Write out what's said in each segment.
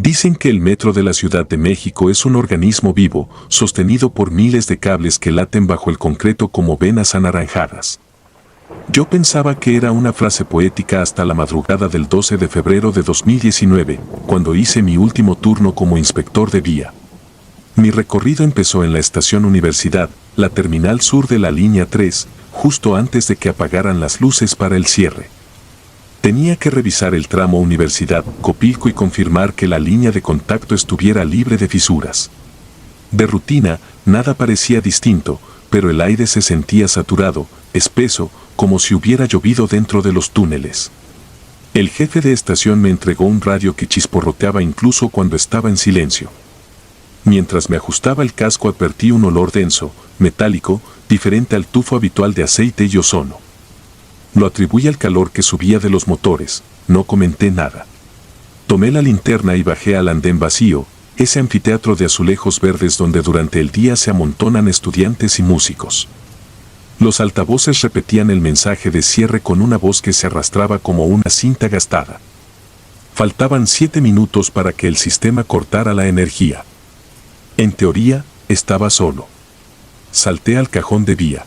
Dicen que el metro de la Ciudad de México es un organismo vivo, sostenido por miles de cables que laten bajo el concreto como venas anaranjadas. Yo pensaba que era una frase poética hasta la madrugada del 12 de febrero de 2019, cuando hice mi último turno como inspector de vía. Mi recorrido empezó en la estación Universidad, la terminal sur de la línea 3, justo antes de que apagaran las luces para el cierre. Tenía que revisar el tramo Universidad-Copilco y confirmar que la línea de contacto estuviera libre de fisuras. De rutina, nada parecía distinto, pero el aire se sentía saturado, espeso, como si hubiera llovido dentro de los túneles. El jefe de estación me entregó un radio que chisporroteaba incluso cuando estaba en silencio. Mientras me ajustaba el casco advertí un olor denso, metálico, diferente al tufo habitual de aceite y ozono. Lo atribuí al calor que subía de los motores, no comenté nada. Tomé la linterna y bajé al andén vacío, ese anfiteatro de azulejos verdes donde durante el día se amontonan estudiantes y músicos. Los altavoces repetían el mensaje de cierre con una voz que se arrastraba como una cinta gastada. Faltaban 7 minutos para que el sistema cortara la energía. En teoría, estaba solo. Salté al cajón de vía.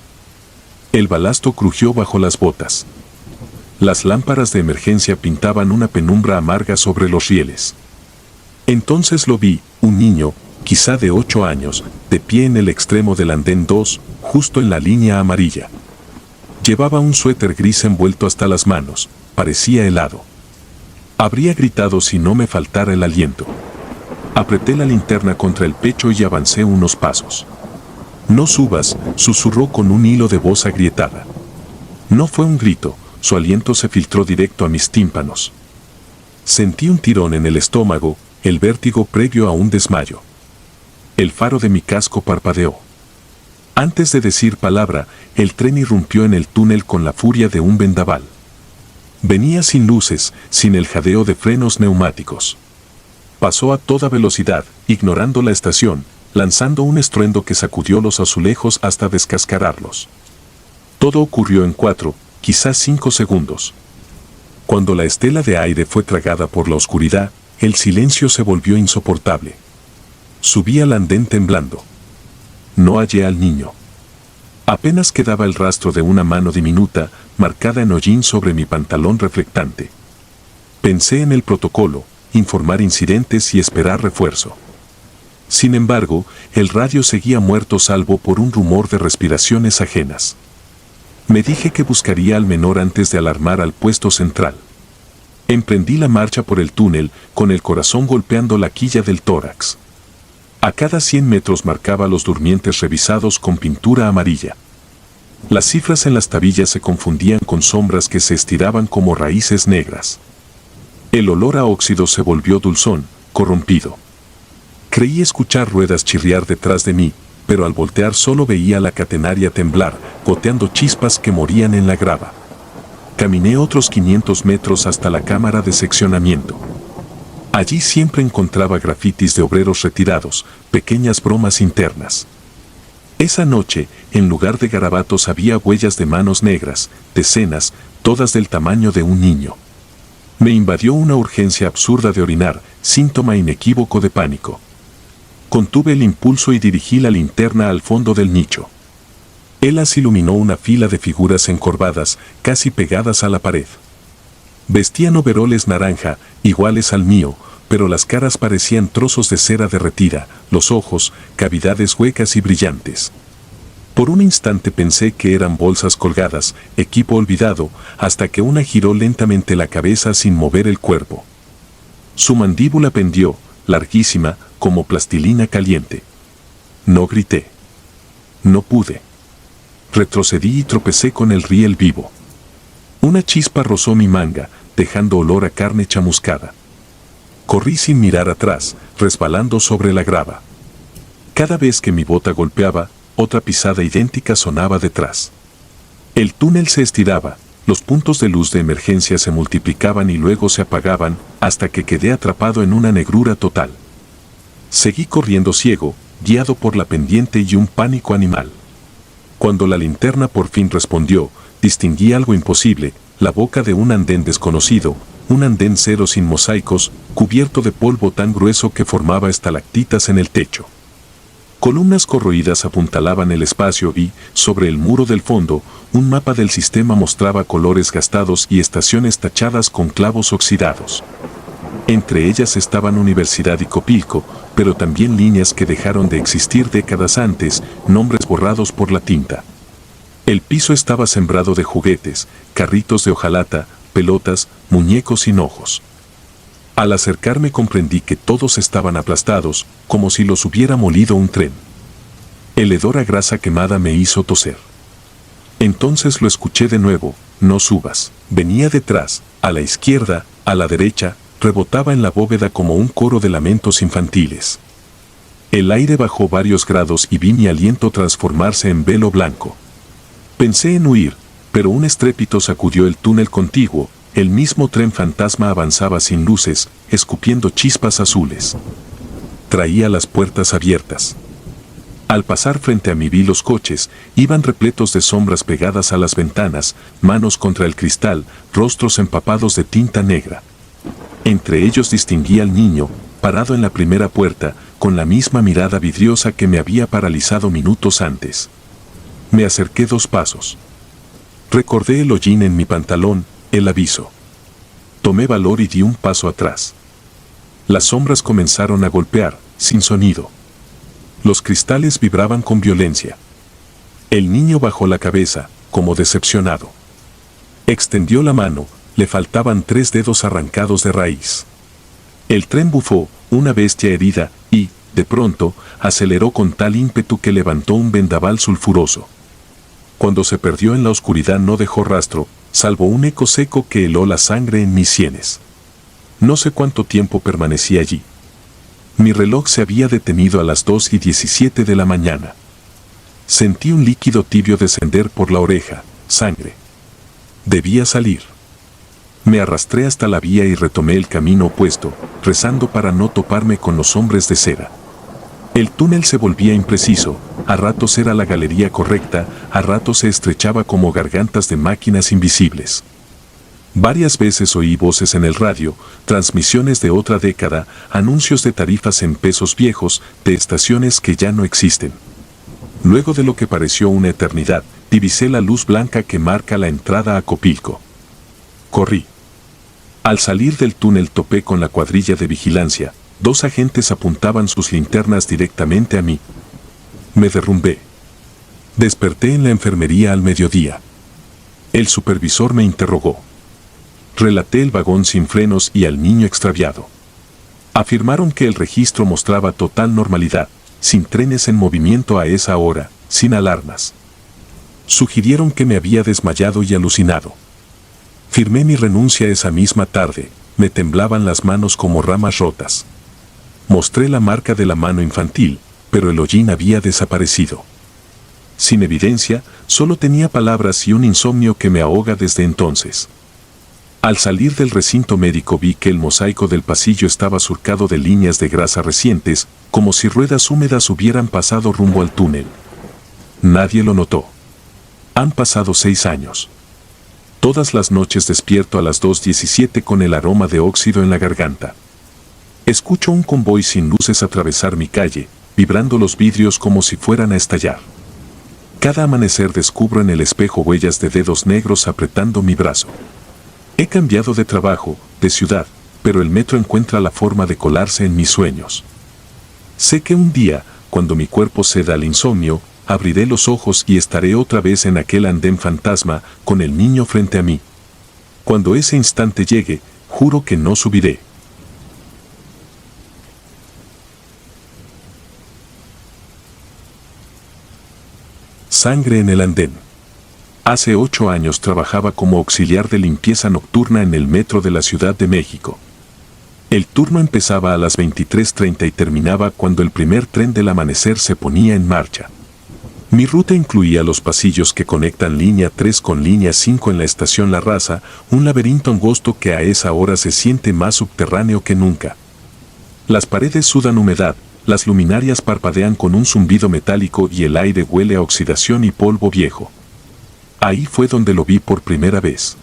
El balasto crujió bajo las botas. Las lámparas de emergencia pintaban una penumbra amarga sobre los rieles. Entonces lo vi, un niño, quizá de 8 años, de pie en el extremo del andén 2, justo en la línea amarilla. Llevaba un suéter gris envuelto hasta las manos, parecía helado. Habría gritado si no me faltara el aliento. Apreté la linterna contra el pecho y avancé unos pasos. «No subas», susurró con un hilo de voz agrietada. No fue un grito, su aliento se filtró directo a mis tímpanos. Sentí un tirón en el estómago, el vértigo previo a un desmayo. El faro de mi casco parpadeó. Antes de decir palabra, el tren irrumpió en el túnel con la furia de un vendaval. Venía sin luces, sin el jadeo de frenos neumáticos. Pasó a toda velocidad, ignorando la estación, lanzando un estruendo que sacudió los azulejos hasta descascararlos. Todo ocurrió en 4, quizás 5 segundos. Cuando la estela de aire fue tragada por la oscuridad, el silencio se volvió insoportable. Subí al andén temblando. No hallé al niño. Apenas quedaba el rastro de una mano diminuta, marcada en hollín sobre mi pantalón reflectante. Pensé en el protocolo, informar incidentes y esperar refuerzo. Sin embargo, el radio seguía muerto salvo por un rumor de respiraciones ajenas. Me dije que buscaría al menor antes de alarmar al puesto central. Emprendí la marcha por el túnel, con el corazón golpeando la quilla del tórax. A cada 100 metros marcaba los durmientes revisados con pintura amarilla. Las cifras en las tabillas se confundían con sombras que se estiraban como raíces negras. El olor a óxido se volvió dulzón, corrompido. Creí escuchar ruedas chirriar detrás de mí, pero al voltear solo veía la catenaria temblar, goteando chispas que morían en la grava. Caminé otros 500 metros hasta la cámara de seccionamiento. Allí siempre encontraba grafitis de obreros retirados, pequeñas bromas internas. Esa noche, en lugar de garabatos había huellas de manos negras, decenas, todas del tamaño de un niño. Me invadió una urgencia absurda de orinar, síntoma inequívoco de pánico. Contuve el impulso y dirigí la linterna al fondo del nicho. Elas iluminó una fila de figuras encorvadas, casi pegadas a la pared. Vestían overoles naranja, iguales al mío, pero las caras parecían trozos de cera derretida, los ojos, cavidades huecas y brillantes. Por un instante pensé que eran bolsas colgadas, equipo olvidado, hasta que una giró lentamente la cabeza sin mover el cuerpo. Su mandíbula pendió, larguísima, como plastilina caliente. No grité. No pude. Retrocedí y tropecé con el riel vivo. Una chispa rozó mi manga, dejando olor a carne chamuscada. Corrí sin mirar atrás, resbalando sobre la grava. Cada vez que mi bota golpeaba, otra pisada idéntica sonaba detrás. El túnel se estiraba, los puntos de luz de emergencia se multiplicaban y luego se apagaban, hasta que quedé atrapado en una negrura total. Seguí corriendo ciego, guiado por la pendiente y un pánico animal. Cuando la linterna por fin respondió, distinguí algo imposible, la boca de un andén desconocido, un andén cero sin mosaicos, cubierto de polvo tan grueso que formaba estalactitas en el techo. Columnas corroídas apuntalaban el espacio y, sobre el muro del fondo, un mapa del sistema mostraba colores gastados y estaciones tachadas con clavos oxidados. Entre ellas estaban Universidad y Copilco, pero también líneas que dejaron de existir décadas antes, nombres borrados por la tinta. El piso estaba sembrado de juguetes, carritos de hojalata, pelotas, muñecos sin ojos. Al acercarme comprendí que todos estaban aplastados, como si los hubiera molido un tren. El hedor a grasa quemada me hizo toser. Entonces lo escuché de nuevo: no subas. Venía detrás, a la izquierda, a la derecha, rebotaba en la bóveda como un coro de lamentos infantiles. El aire bajó varios grados y vi mi aliento transformarse en velo blanco. Pensé en huir, pero un estrépito sacudió el túnel contiguo. El mismo tren fantasma avanzaba sin luces, escupiendo chispas azules. Traía las puertas abiertas. Al pasar frente a mí vi los coches, iban repletos de sombras pegadas a las ventanas, manos contra el cristal, rostros empapados de tinta negra. Entre ellos distinguí al niño, parado en la primera puerta, con la misma mirada vidriosa que me había paralizado minutos antes. Me acerqué 2 pasos. Recordé el hollín en mi pantalón, el aviso. Tomé valor y di un paso atrás. Las sombras comenzaron a golpear, sin sonido. Los cristales vibraban con violencia. El niño bajó la cabeza, como decepcionado. Extendió la mano, le faltaban 3 dedos arrancados de raíz. El tren bufó, una bestia herida, y, de pronto, aceleró con tal ímpetu que levantó un vendaval sulfuroso. Cuando se perdió en la oscuridad no dejó rastro, salvo un eco seco que heló la sangre en mis sienes. No sé cuánto tiempo permanecí allí. Mi reloj se había detenido a las 2:17 de la mañana. Sentí un líquido tibio descender por la oreja, sangre. Debía salir. Me arrastré hasta la vía y retomé el camino opuesto, rezando para no toparme con los hombres de cera. El túnel se volvía impreciso, a ratos era la galería correcta, a ratos se estrechaba como gargantas de máquinas invisibles. Varias veces oí voces en el radio, transmisiones de otra década, anuncios de tarifas en pesos viejos, de estaciones que ya no existen. Luego de lo que pareció una eternidad, divisé la luz blanca que marca la entrada a Copilco. Corrí. Al salir del túnel topé con la cuadrilla de vigilancia. 2 agentes apuntaban sus linternas directamente a mí. Me derrumbé. Desperté en la enfermería al mediodía. El supervisor me interrogó. Relaté el vagón sin frenos y al niño extraviado. Afirmaron que el registro mostraba total normalidad, sin trenes en movimiento a esa hora, sin alarmas. Sugirieron que me había desmayado y alucinado. Firmé mi renuncia esa misma tarde, me temblaban las manos como ramas rotas. Mostré la marca de la mano infantil, pero el hollín había desaparecido. Sin evidencia, solo tenía palabras y un insomnio que me ahoga desde entonces. Al salir del recinto médico vi que el mosaico del pasillo estaba surcado de líneas de grasa recientes, como si ruedas húmedas hubieran pasado rumbo al túnel. Nadie lo notó. Han pasado 6 años. Todas las noches despierto a las 2:17 con el aroma de óxido en la garganta. Escucho un convoy sin luces atravesar mi calle, vibrando los vidrios como si fueran a estallar. Cada amanecer descubro en el espejo huellas de dedos negros apretando mi brazo. He cambiado de trabajo, de ciudad, pero el metro encuentra la forma de colarse en mis sueños. Sé que un día, cuando mi cuerpo ceda al insomnio, abriré los ojos y estaré otra vez en aquel andén fantasma, con el niño frente a mí. Cuando ese instante llegue, juro que no subiré. Sangre en el andén. Hace 8 años trabajaba como auxiliar de limpieza nocturna en el metro de la Ciudad de México. El turno empezaba a las 23:30 y terminaba cuando el primer tren del amanecer se ponía en marcha. Mi ruta incluía los pasillos que conectan línea 3 con línea 5 en la estación La Raza, un laberinto angosto que a esa hora se siente más subterráneo que nunca. Las paredes sudan humedad, las luminarias parpadean con un zumbido metálico y el aire huele a oxidación y polvo viejo. Ahí fue donde lo vi por primera vez.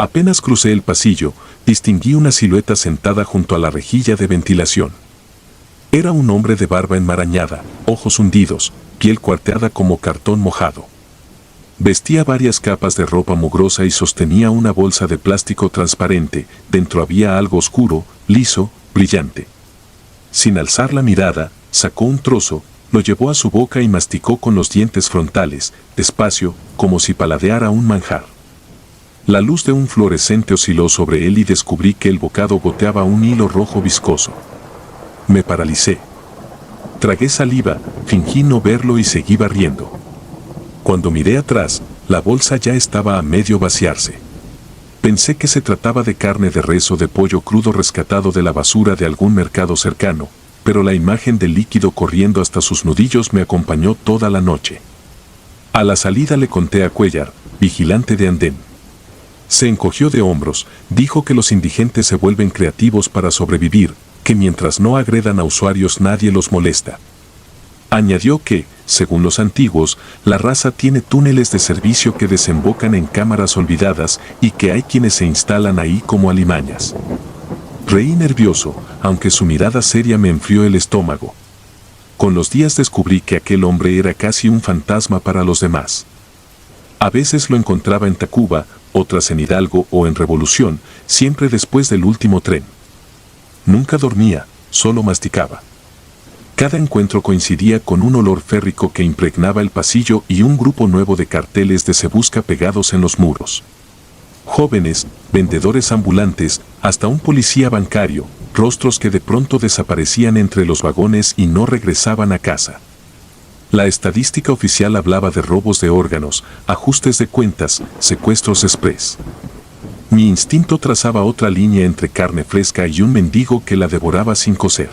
Apenas crucé el pasillo, distinguí una silueta sentada junto a la rejilla de ventilación. Era un hombre de barba enmarañada, ojos hundidos, piel cuarteada como cartón mojado. Vestía varias capas de ropa mugrosa y sostenía una bolsa de plástico transparente. Dentro había algo oscuro, liso, brillante. Sin alzar la mirada, sacó un trozo, lo llevó a su boca y masticó con los dientes frontales, despacio, como si paladeara un manjar. La luz de un fluorescente osciló sobre él y descubrí que el bocado goteaba un hilo rojo viscoso. Me paralicé. Tragué saliva, fingí no verlo y seguí barriendo. Cuando miré atrás, la bolsa ya estaba a medio vaciarse. Pensé que se trataba de carne de res o de pollo crudo rescatado de la basura de algún mercado cercano, pero la imagen del líquido corriendo hasta sus nudillos me acompañó toda la noche. A la salida le conté a Cuellar, vigilante de andén. Se encogió de hombros, dijo que los indigentes se vuelven creativos para sobrevivir, que mientras no agredan a usuarios nadie los molesta. Añadió que, según los antiguos, la raza tiene túneles de servicio que desembocan en cámaras olvidadas y que hay quienes se instalan ahí como alimañas. Reí nervioso, aunque su mirada seria me enfrió el estómago. Con los días descubrí que aquel hombre era casi un fantasma para los demás. A veces lo encontraba en Tacuba, otras en Hidalgo o en Revolución, siempre después del último tren. Nunca dormía, solo masticaba. Cada encuentro coincidía con un olor férrico que impregnaba el pasillo y un grupo nuevo de carteles de Se Busca pegados en los muros. Jóvenes, vendedores ambulantes, hasta un policía bancario, rostros que de pronto desaparecían entre los vagones y no regresaban a casa. La estadística oficial hablaba de robos de órganos, ajustes de cuentas, secuestros express. Mi instinto trazaba otra línea entre carne fresca y un mendigo que la devoraba sin cocer.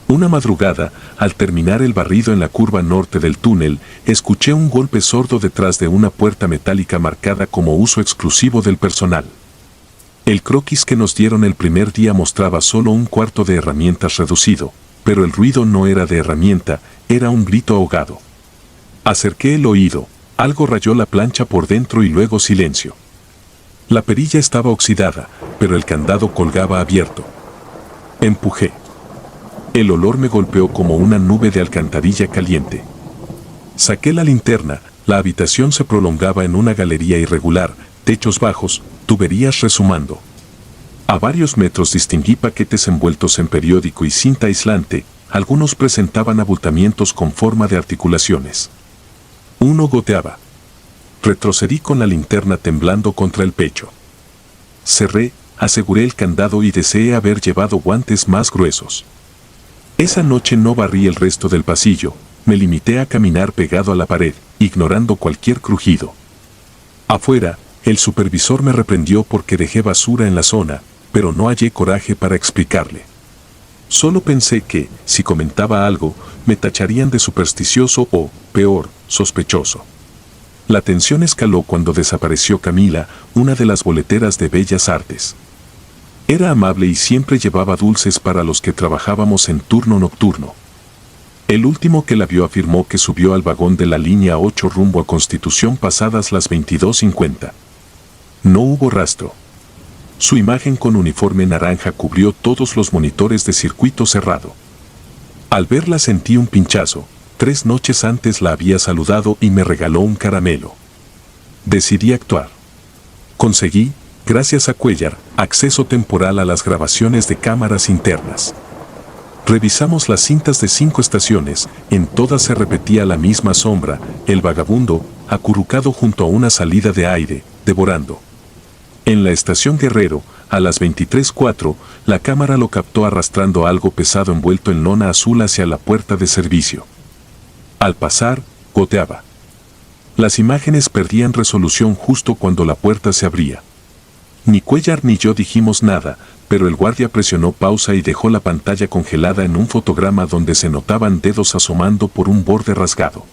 Una madrugada, al terminar el barrido en la curva norte del túnel, escuché un golpe sordo detrás de una puerta metálica marcada como uso exclusivo del personal. El croquis que nos dieron el primer día mostraba solo un cuarto de herramientas reducido, pero el ruido no era de herramienta, era un grito ahogado. Acerqué el oído, algo rayó la plancha por dentro y luego silencio. La perilla estaba oxidada, pero el candado colgaba abierto. Empujé. El olor me golpeó como una nube de alcantarilla caliente. Saqué la linterna, la habitación se prolongaba en una galería irregular, techos bajos, tuberías resumando. A varios metros distinguí paquetes envueltos en periódico y cinta aislante, algunos presentaban abultamientos con forma de articulaciones. Uno goteaba. Retrocedí con la linterna temblando contra el pecho. Cerré, aseguré el candado y deseé haber llevado guantes más gruesos. Esa noche no barrí el resto del pasillo, me limité a caminar pegado a la pared, ignorando cualquier crujido. Afuera, el supervisor me reprendió porque dejé basura en la zona, pero no hallé coraje para explicarle. Solo pensé que, si comentaba algo, me tacharían de supersticioso o, peor, sospechoso. La tensión escaló cuando desapareció Camila, una de las boleteras de Bellas Artes. Era amable y siempre llevaba dulces para los que trabajábamos en turno nocturno. El último que la vio afirmó que subió al vagón de la línea 8 rumbo a Constitución pasadas las 22:50. No hubo rastro. Su imagen con uniforme naranja cubrió todos los monitores de circuito cerrado. Al verla sentí un pinchazo. 3 noches antes la había saludado y me regaló un caramelo. Decidí actuar. Conseguí, gracias a Cuellar, acceso temporal a las grabaciones de cámaras internas. Revisamos las cintas de 5 estaciones, en todas se repetía la misma sombra, el vagabundo, acurrucado junto a una salida de aire, devorando. En la estación Guerrero, a las 23:04, la cámara lo captó arrastrando algo pesado envuelto en lona azul hacia la puerta de servicio. Al pasar, goteaba. Las imágenes perdían resolución justo cuando la puerta se abría. Ni Cuellar ni yo dijimos nada, pero el guardia presionó pausa y dejó la pantalla congelada en un fotograma donde se notaban dedos asomando por un borde rasgado.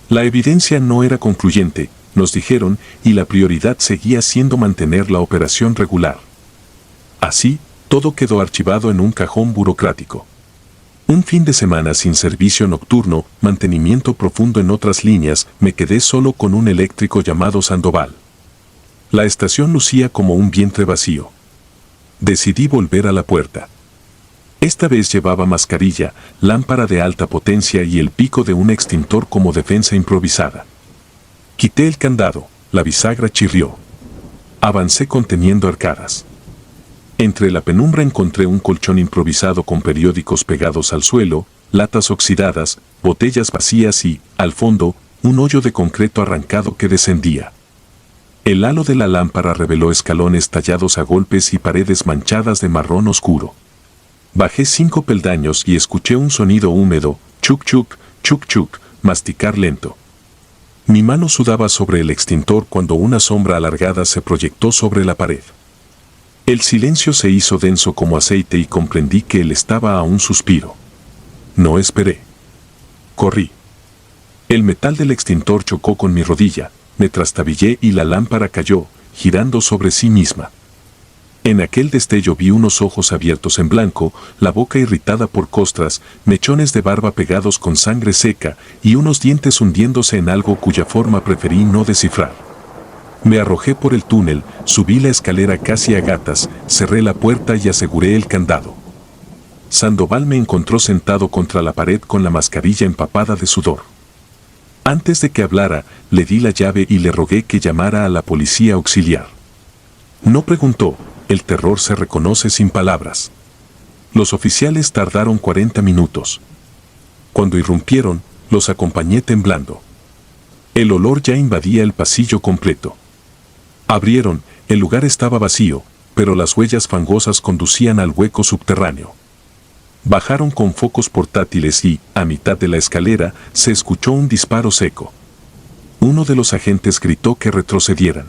La evidencia no era concluyente, nos dijeron, y la prioridad seguía siendo mantener la operación regular. Así, todo quedó archivado en un cajón burocrático. Un fin de semana sin servicio nocturno, mantenimiento profundo en otras líneas, me quedé solo con un eléctrico llamado Sandoval. La estación lucía como un vientre vacío. Decidí volver a la puerta. Esta vez llevaba mascarilla, lámpara de alta potencia y el pico de un extintor como defensa improvisada. Quité el candado, la bisagra chirrió. Avancé conteniendo arcadas. Entre la penumbra encontré un colchón improvisado con periódicos pegados al suelo, latas oxidadas, botellas vacías y, al fondo, un hoyo de concreto arrancado que descendía. El halo de la lámpara reveló escalones tallados a golpes y paredes manchadas de marrón oscuro. Bajé 5 peldaños y escuché un sonido húmedo, chuc chuc, chuc chuc, masticar lento. Mi mano sudaba sobre el extintor cuando una sombra alargada se proyectó sobre la pared. El silencio se hizo denso como aceite y comprendí que él estaba a un suspiro. No esperé. Corrí. El metal del extintor chocó con mi rodilla, me trastabillé y la lámpara cayó, girando sobre sí misma. En aquel destello vi unos ojos abiertos en blanco, la boca irritada por costras, mechones de barba pegados con sangre seca y unos dientes hundiéndose en algo cuya forma preferí no descifrar. Me arrojé por el túnel, subí la escalera casi a gatas, cerré la puerta y aseguré el candado. Sandoval me encontró sentado contra la pared con la mascarilla empapada de sudor. Antes de que hablara, le di la llave y le rogué que llamara a la policía auxiliar. No preguntó, el terror se reconoce sin palabras. Los oficiales tardaron 40 minutos. Cuando irrumpieron, los acompañé temblando. El olor ya invadía el pasillo completo. Abrieron, el lugar estaba vacío, pero las huellas fangosas conducían al hueco subterráneo. Bajaron con focos portátiles y, a mitad de la escalera, se escuchó un disparo seco. Uno de los agentes gritó que retrocedieran.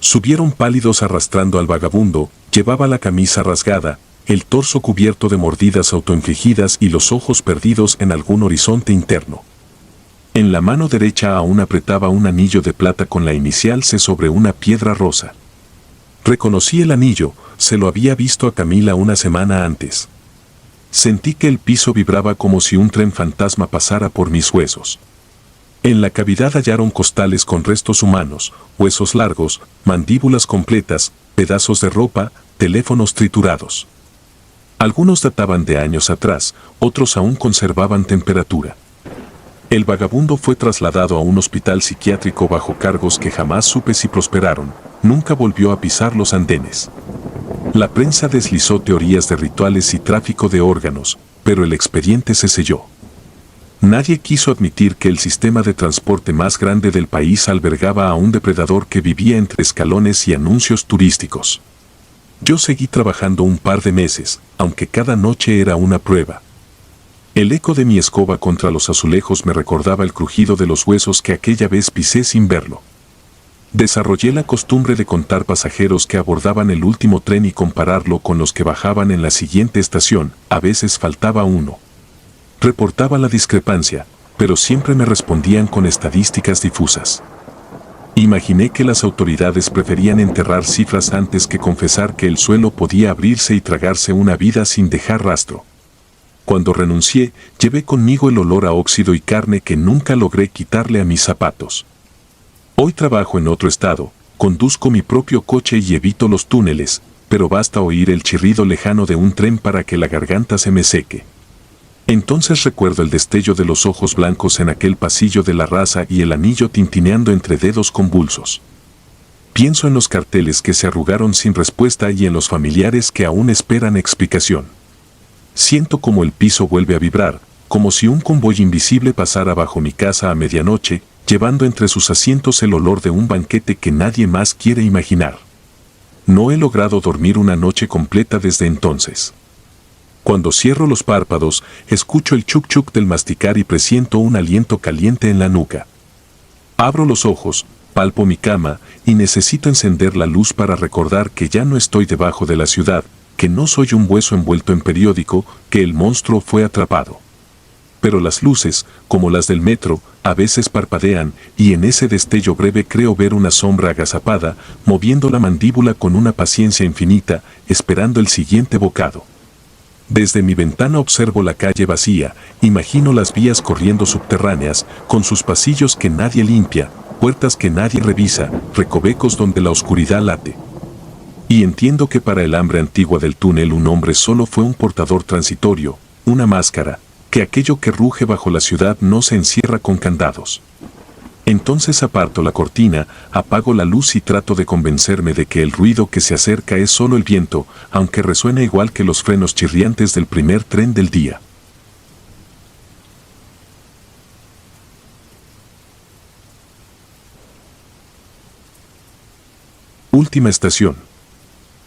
Subieron pálidos arrastrando al vagabundo, llevaba la camisa rasgada, el torso cubierto de mordidas autoinfligidas y los ojos perdidos en algún horizonte interno. En la mano derecha aún apretaba un anillo de plata con la inicial C sobre una piedra rosa. Reconocí el anillo, se lo había visto a Camila una semana antes. Sentí que el piso vibraba como si un tren fantasma pasara por mis huesos. En la cavidad hallaron costales con restos humanos, huesos largos, mandíbulas completas, pedazos de ropa, teléfonos triturados. Algunos databan de años atrás, otros aún conservaban temperatura. El vagabundo fue trasladado a un hospital psiquiátrico bajo cargos que jamás supe si prosperaron, nunca volvió a pisar los andenes. La prensa deslizó teorías de rituales y tráfico de órganos, pero el expediente se selló. Nadie quiso admitir que el sistema de transporte más grande del país albergaba a un depredador que vivía entre escalones y anuncios turísticos. Yo seguí trabajando un par de meses, aunque cada noche era una prueba. El eco de mi escoba contra los azulejos me recordaba el crujido de los huesos que aquella vez pisé sin verlo. Desarrollé la costumbre de contar pasajeros que abordaban el último tren y compararlo con los que bajaban en la siguiente estación, a veces faltaba uno. Reportaba la discrepancia, pero siempre me respondían con estadísticas difusas. Imaginé que las autoridades preferían enterrar cifras antes que confesar que el suelo podía abrirse y tragarse una vida sin dejar rastro. Cuando renuncié, llevé conmigo el olor a óxido y carne que nunca logré quitarle a mis zapatos. Hoy trabajo en otro estado, conduzco mi propio coche y evito los túneles, pero basta oír el chirrido lejano de un tren para que la garganta se me seque. Entonces recuerdo el destello de los ojos blancos en aquel pasillo de la raza y el anillo tintineando entre dedos convulsos. Pienso en los carteles que se arrugaron sin respuesta y en los familiares que aún esperan explicación. Siento como el piso vuelve a vibrar, como si un convoy invisible pasara bajo mi casa a medianoche, llevando entre sus asientos el olor de un banquete que nadie más quiere imaginar. No he logrado dormir una noche completa desde entonces. Cuando cierro los párpados, escucho el chuc chuc del masticar y presiento un aliento caliente en la nuca. Abro los ojos, palpo mi cama y necesito encender la luz para recordar que ya no estoy debajo de la ciudad, que no soy un hueso envuelto en periódico, que el monstruo fue atrapado. Pero las luces, como las del metro, a veces parpadean, y en ese destello breve creo ver una sombra agazapada, moviendo la mandíbula con una paciencia infinita, esperando el siguiente bocado. Desde mi ventana observo la calle vacía, imagino las vías corriendo subterráneas, con sus pasillos que nadie limpia, puertas que nadie revisa, recovecos donde la oscuridad late. Y entiendo que para el hambre antigua del túnel un hombre solo fue un portador transitorio, una máscara, que aquello que ruge bajo la ciudad no se encierra con candados. Entonces aparto la cortina, apago la luz y trato de convencerme de que el ruido que se acerca es solo el viento, aunque resuena igual que los frenos chirriantes del primer tren del día. Última estación.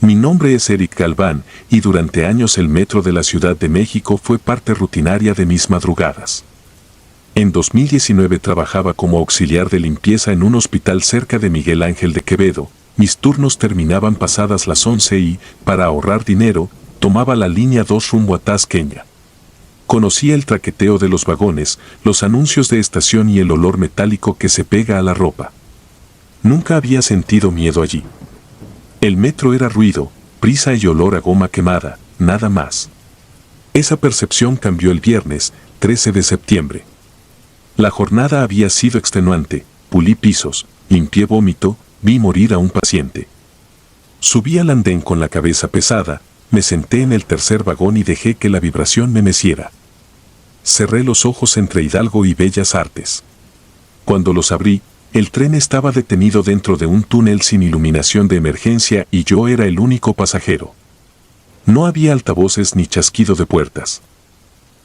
Mi nombre es Eric Galván y durante años el metro de la Ciudad de México fue parte rutinaria de mis madrugadas. En 2019 trabajaba como auxiliar de limpieza en un hospital cerca de Miguel Ángel de Quevedo. Mis turnos terminaban pasadas las 11 y, para ahorrar dinero, tomaba la línea 2 rumbo a Tasqueña. Conocía el traqueteo de los vagones, los anuncios de estación y el olor metálico que se pega a la ropa. Nunca había sentido miedo allí. El metro era ruido, prisa y olor a goma quemada, nada más. Esa percepción cambió el viernes, 13 de septiembre. La jornada había sido extenuante, pulí pisos, limpié vómito, vi morir a un paciente. Subí al andén con la cabeza pesada, me senté en el tercer vagón y dejé que la vibración me meciera. Cerré los ojos entre Hidalgo y Bellas Artes. Cuando los abrí, el tren estaba detenido dentro de un túnel sin iluminación de emergencia y yo era el único pasajero. No había altavoces ni chasquido de puertas.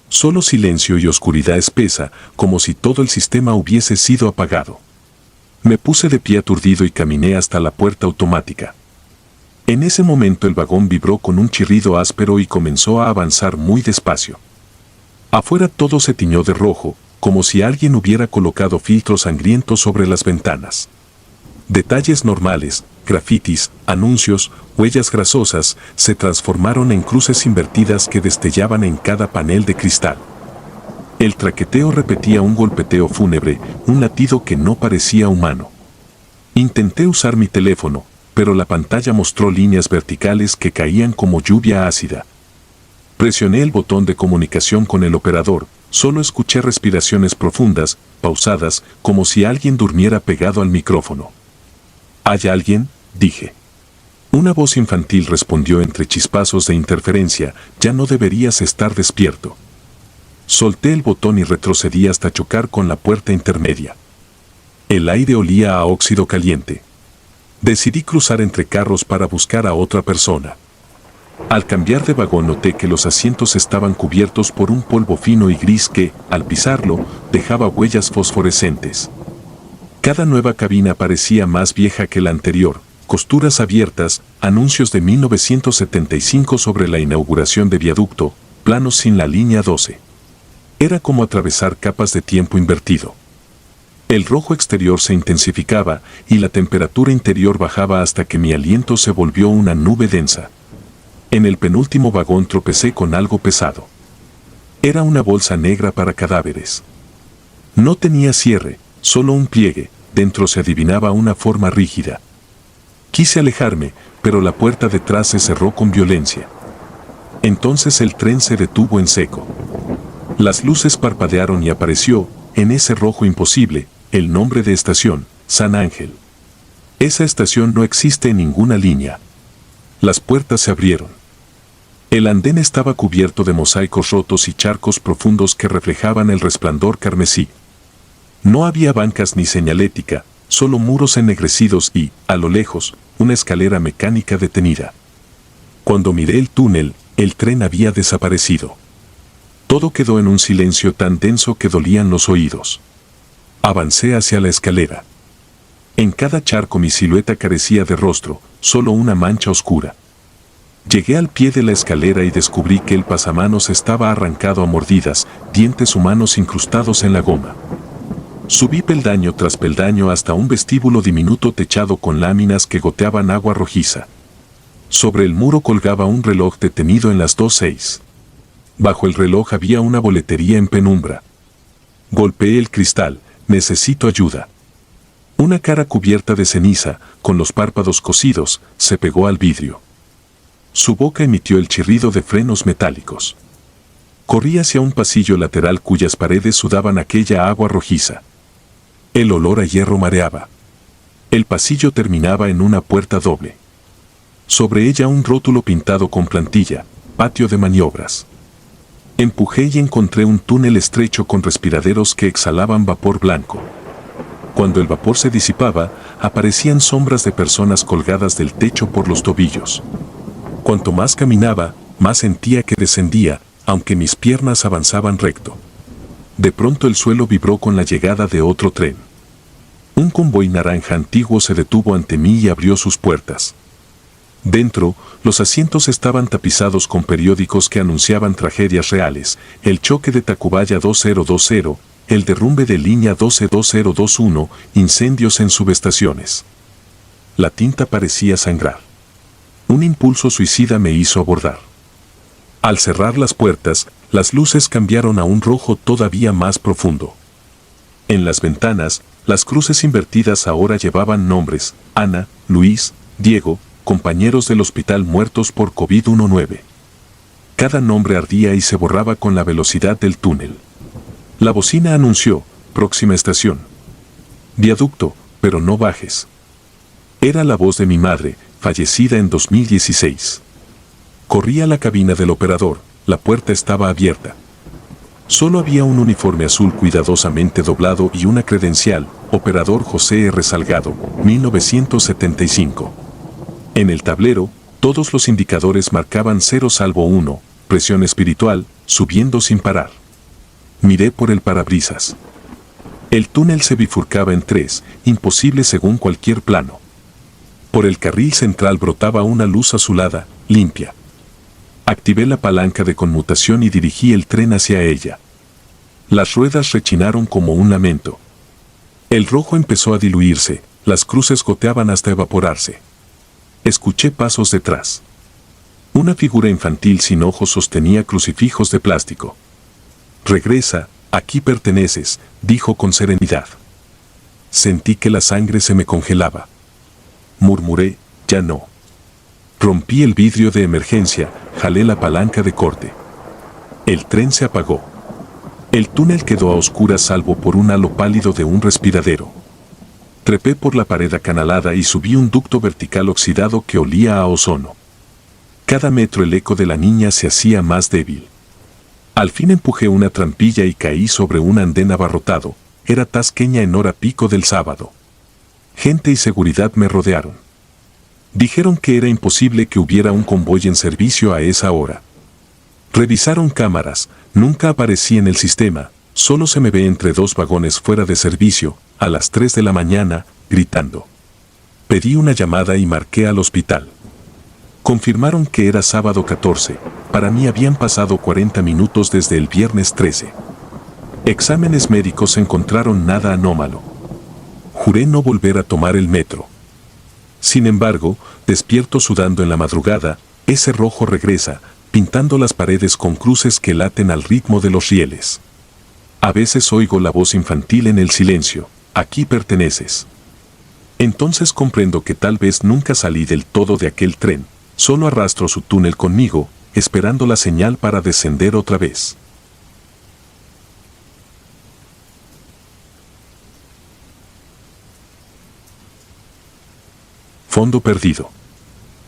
Solo silencio y oscuridad espesa, como si todo el sistema hubiese sido apagado. Me puse de pie aturdido y caminé hasta la puerta automática. En ese momento el vagón vibró con un chirrido áspero y comenzó a avanzar muy despacio. Afuera todo se tiñó de rojo, como si alguien hubiera colocado filtros sangrientos sobre las ventanas. Detalles normales, grafitis, anuncios, huellas grasosas, se transformaron en cruces invertidas que destellaban en cada panel de cristal. El traqueteo repetía un golpeteo fúnebre, un latido que no parecía humano. Intenté usar mi teléfono, pero la pantalla mostró líneas verticales que caían como lluvia ácida. Presioné el botón de comunicación con el operador, solo escuché respiraciones profundas, pausadas, como si alguien durmiera pegado al micrófono. ¿Hay alguien?, dije. Una voz infantil respondió entre chispazos de interferencia, ya no deberías estar despierto. Solté el botón y retrocedí hasta chocar con la puerta intermedia. El aire olía a óxido caliente. Decidí cruzar entre carros para buscar a otra persona. Al cambiar de vagón noté que los asientos estaban cubiertos por un polvo fino y gris que, al pisarlo, dejaba huellas fosforescentes. Cada nueva cabina parecía más vieja que la anterior, costuras abiertas, anuncios de 1975 sobre la inauguración de viaducto, planos sin la línea 12. Era como atravesar capas de tiempo invertido. El rojo exterior se intensificaba y la temperatura interior bajaba hasta que mi aliento se volvió una nube densa. En el penúltimo vagón tropecé con algo pesado. Era una bolsa negra para cadáveres. No tenía cierre, solo un pliegue, dentro se adivinaba una forma rígida. Quise alejarme, pero la puerta detrás se cerró con violencia. Entonces el tren se detuvo en seco. Las luces parpadearon y apareció, en ese rojo imposible, el nombre de estación, San Ángel. Esa estación no existe en ninguna línea. Las puertas se abrieron. El andén estaba cubierto de mosaicos rotos y charcos profundos que reflejaban el resplandor carmesí. No había bancas ni señalética, solo muros ennegrecidos y, a lo lejos, una escalera mecánica detenida. Cuando miré el túnel, el tren había desaparecido. Todo quedó en un silencio tan denso que dolían los oídos. Avancé hacia la escalera. En cada charco mi silueta carecía de rostro, solo una mancha oscura. Llegué al pie de la escalera y descubrí que el pasamanos estaba arrancado a mordidas, dientes humanos incrustados en la goma. Subí peldaño tras peldaño hasta un vestíbulo diminuto techado con láminas que goteaban agua rojiza. Sobre el muro colgaba un reloj detenido en las 2:06. Bajo el reloj había una boletería en penumbra. Golpeé el cristal, necesito ayuda. Una cara cubierta de ceniza, con los párpados cosidos, se pegó al vidrio. Su boca emitió el chirrido de frenos metálicos. Corrí hacia un pasillo lateral cuyas paredes sudaban aquella agua rojiza. El olor a hierro mareaba. El pasillo terminaba en una puerta doble. Sobre ella un rótulo pintado con plantilla, patio de maniobras. Empujé y encontré un túnel estrecho con respiraderos que exhalaban vapor blanco. Cuando el vapor se disipaba, aparecían sombras de personas colgadas del techo por los tobillos. Cuanto más caminaba, más sentía que descendía, aunque mis piernas avanzaban recto. De pronto el suelo vibró con la llegada de otro tren. Un convoy naranja antiguo se detuvo ante mí y abrió sus puertas. Dentro, los asientos estaban tapizados con periódicos que anunciaban tragedias reales: el choque de Tacubaya 2020, el derrumbe de línea 122021, incendios en subestaciones. La tinta parecía sangrar. Un impulso suicida me hizo abordar. Al cerrar las puertas, las luces cambiaron a un rojo todavía más profundo. En las ventanas, las cruces invertidas ahora llevaban nombres: Ana, Luis, Diego, compañeros del hospital muertos por COVID-19. Cada nombre ardía y se borraba con la velocidad del túnel. La bocina anunció: próxima estación. Viaducto, pero no bajes. Era la voz de mi madre, fallecida en 2016. Corrí a la cabina del operador, la puerta estaba abierta. Solo había un uniforme azul cuidadosamente doblado y una credencial: operador José R. Salgado, 1975. En el tablero, todos los indicadores marcaban 0 salvo 1, presión espiritual, subiendo sin parar. Miré por el parabrisas. El túnel se bifurcaba en 3, imposible según cualquier plano. Por el carril central brotaba una luz azulada, limpia. Activé la palanca de conmutación y dirigí el tren hacia ella. Las ruedas rechinaron como un lamento. El rojo empezó a diluirse, las cruces goteaban hasta evaporarse. Escuché pasos detrás. Una figura infantil sin ojos sostenía crucifijos de plástico. «Regresa, aquí perteneces», dijo con serenidad. Sentí que la sangre se me congelaba. Murmuré: «Ya no». Rompí el vidrio de emergencia, jalé la palanca de corte. El tren se apagó. El túnel quedó a oscuras salvo por un halo pálido de un respiradero. Trepé por la pared acanalada y subí un ducto vertical oxidado que olía a ozono. Cada metro el eco de la niña se hacía más débil. Al fin empujé una trampilla y caí sobre un andén abarrotado. Era Tasqueña en hora pico del sábado. Gente y seguridad me rodearon. Dijeron que era imposible que hubiera un convoy en servicio a esa hora. Revisaron cámaras, nunca aparecí en el sistema, solo se me ve entre 2 vagones fuera de servicio, a las 3 de la mañana, gritando. Pedí una llamada y marqué al hospital. Confirmaron que era sábado 14, para mí habían pasado 40 minutos desde el viernes 13. Exámenes médicos encontraron nada anómalo. Juré no volver a tomar el metro. Sin embargo, despierto sudando en la madrugada, ese rojo regresa, pintando las paredes con cruces que laten al ritmo de los rieles. A veces oigo la voz infantil en el silencio: «Aquí perteneces». Entonces comprendo que tal vez nunca salí del todo de aquel tren, solo arrastro su túnel conmigo, esperando la señal para descender otra vez. Fondo perdido.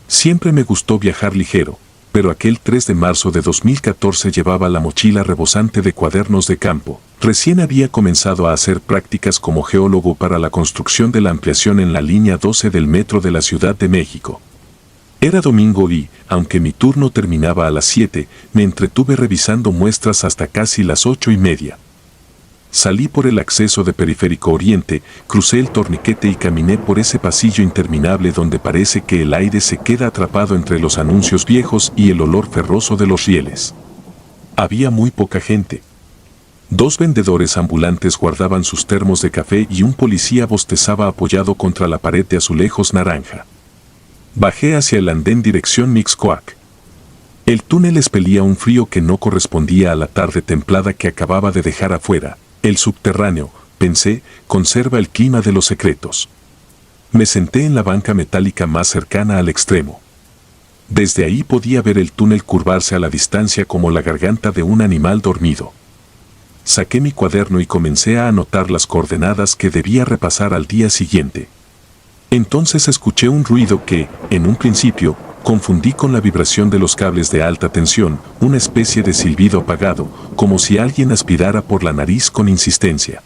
Siempre me gustó viajar ligero, pero aquel 3 de marzo de 2014 llevaba la mochila rebosante de cuadernos de campo. Recién había comenzado a hacer prácticas como geólogo para la construcción de la ampliación en la línea 12 del metro de la Ciudad de México. Era domingo y, aunque mi turno terminaba a las 7, me entretuve revisando muestras hasta casi las 8:30. Salí por el acceso de Periférico Oriente, crucé el torniquete y caminé por ese pasillo interminable donde parece que el aire se queda atrapado entre los anuncios viejos y el olor ferroso de los rieles. Había muy poca gente. 2 vendedores ambulantes guardaban sus termos de café y un policía bostezaba apoyado contra la pared de azulejos naranja. Bajé hacia el andén dirección Mixcoac. El túnel expelía un frío que no correspondía a la tarde templada que acababa de dejar afuera. El subterráneo, pensé, conserva el clima de los secretos. Me senté en la banca metálica más cercana al extremo. Desde ahí podía ver el túnel curvarse a la distancia como la garganta de un animal dormido. saqué mi cuaderno y comencé a anotar las coordenadas que debía repasar al día siguiente. Entonces escuché un ruido que, en un principio, confundí con la vibración de los cables de alta tensión, una especie de silbido apagado, como si alguien aspirara por la nariz con insistencia.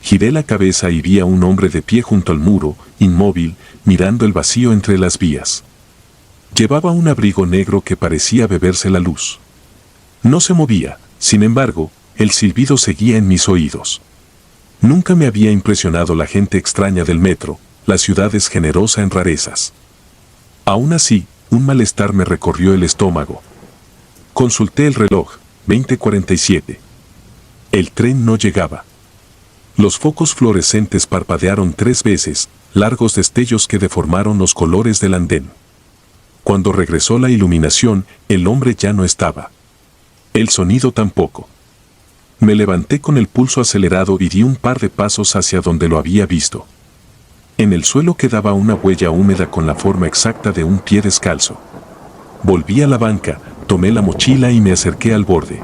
Giré la cabeza y vi a un hombre de pie junto al muro, inmóvil, mirando el vacío entre las vías. Llevaba un abrigo negro que parecía beberse la luz. No se movía, sin embargo, el silbido seguía en mis oídos. Nunca me había impresionado la gente extraña del metro, la ciudad es generosa en rarezas. Aún así, un malestar me recorrió el estómago. Consulté el reloj, 20:47. El tren no llegaba. Los focos fluorescentes parpadearon 3 veces, largos destellos que deformaron los colores del andén. Cuando regresó la iluminación, el hombre ya no estaba. El sonido tampoco. Me levanté con el pulso acelerado y di un par de pasos hacia donde lo había visto. En el suelo quedaba una huella húmeda con la forma exacta de un pie descalzo. Volví a la banca, tomé la mochila y me acerqué al borde.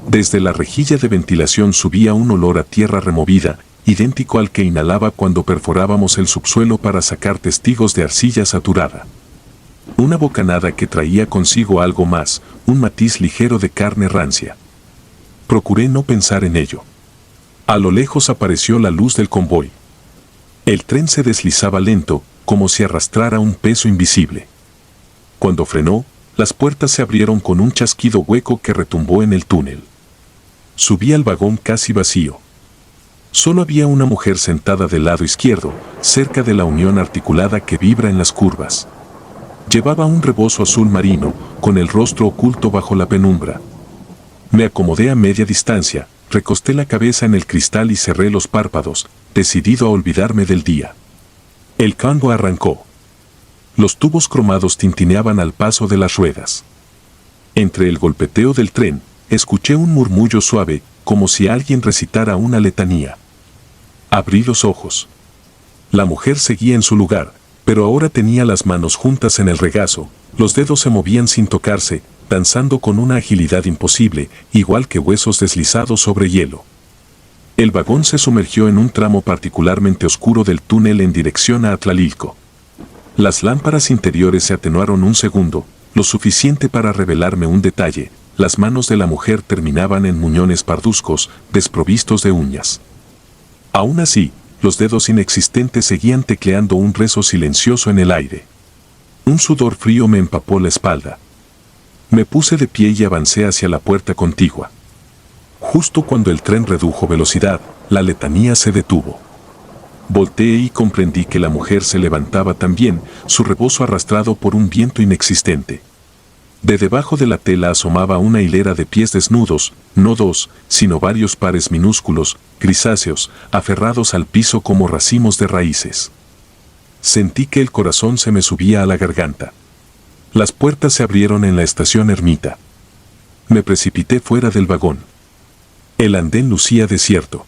Desde la rejilla de ventilación subía un olor a tierra removida, idéntico al que inhalaba cuando perforábamos el subsuelo para sacar testigos de arcilla saturada. Una bocanada que traía consigo algo más, un matiz ligero de carne rancia. Procuré no pensar en ello. A lo lejos apareció la luz del convoy. El tren se deslizaba lento, como si arrastrara un peso invisible. Cuando frenó, las puertas se abrieron con un chasquido hueco que retumbó en el túnel. Subí al vagón casi vacío. Solo había una mujer sentada del lado izquierdo, cerca de la unión articulada que vibra en las curvas. Llevaba un rebozo azul marino, con el rostro oculto bajo la penumbra. Me acomodé a media distancia, recosté la cabeza en el cristal y cerré los párpados, decidido a olvidarme del día. El convoy arrancó. Los tubos cromados tintineaban al paso de las ruedas. Entre el golpeteo del tren, escuché un murmullo suave, como si alguien recitara una letanía. Abrí los ojos. La mujer seguía en su lugar, pero ahora tenía las manos juntas en el regazo, los dedos se movían sin tocarse, danzando con una agilidad imposible, igual que huesos deslizados sobre hielo. El vagón se sumergió en un tramo particularmente oscuro del túnel en dirección a Atlalilco. Las lámparas interiores se atenuaron un segundo, lo suficiente para revelarme un detalle: las manos de la mujer terminaban en muñones parduzcos, desprovistos de uñas. Aún así, los dedos inexistentes seguían tecleando un rezo silencioso en el aire. Un sudor frío me empapó la espalda. Me puse de pie y avancé hacia la puerta contigua. Justo cuando el tren redujo velocidad, la letanía se detuvo. Volteé y comprendí que la mujer se levantaba también, su rebozo arrastrado por un viento inexistente. De debajo de la tela asomaba una hilera de pies desnudos, no 2, sino varios pares minúsculos, grisáceos, aferrados al piso como racimos de raíces. Sentí que el corazón se me subía a la garganta. Las puertas se abrieron en la estación Ermita. Me precipité fuera del vagón. El andén lucía desierto.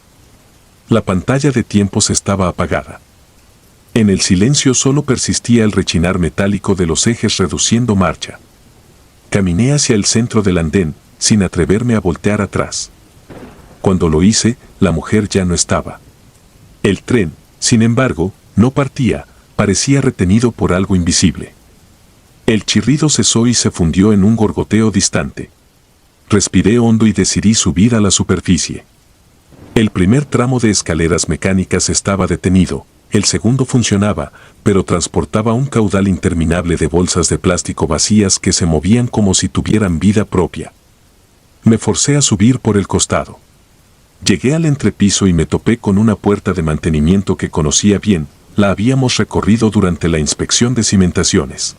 La pantalla de tiempos estaba apagada. En el silencio solo persistía el rechinar metálico de los ejes reduciendo marcha. Caminé hacia el centro del andén, sin atreverme a voltear atrás. Cuando lo hice, la mujer ya no estaba. El tren, sin embargo, no partía, parecía retenido por algo invisible. El chirrido cesó y se fundió en un gorgoteo distante. Respiré hondo y decidí subir a la superficie. El primer tramo de escaleras mecánicas estaba detenido, el segundo funcionaba, pero transportaba un caudal interminable de bolsas de plástico vacías que se movían como si tuvieran vida propia. Me forcé a subir por el costado. Llegué al entrepiso y me topé con una puerta de mantenimiento que conocía bien, la habíamos recorrido durante la inspección de cimentaciones.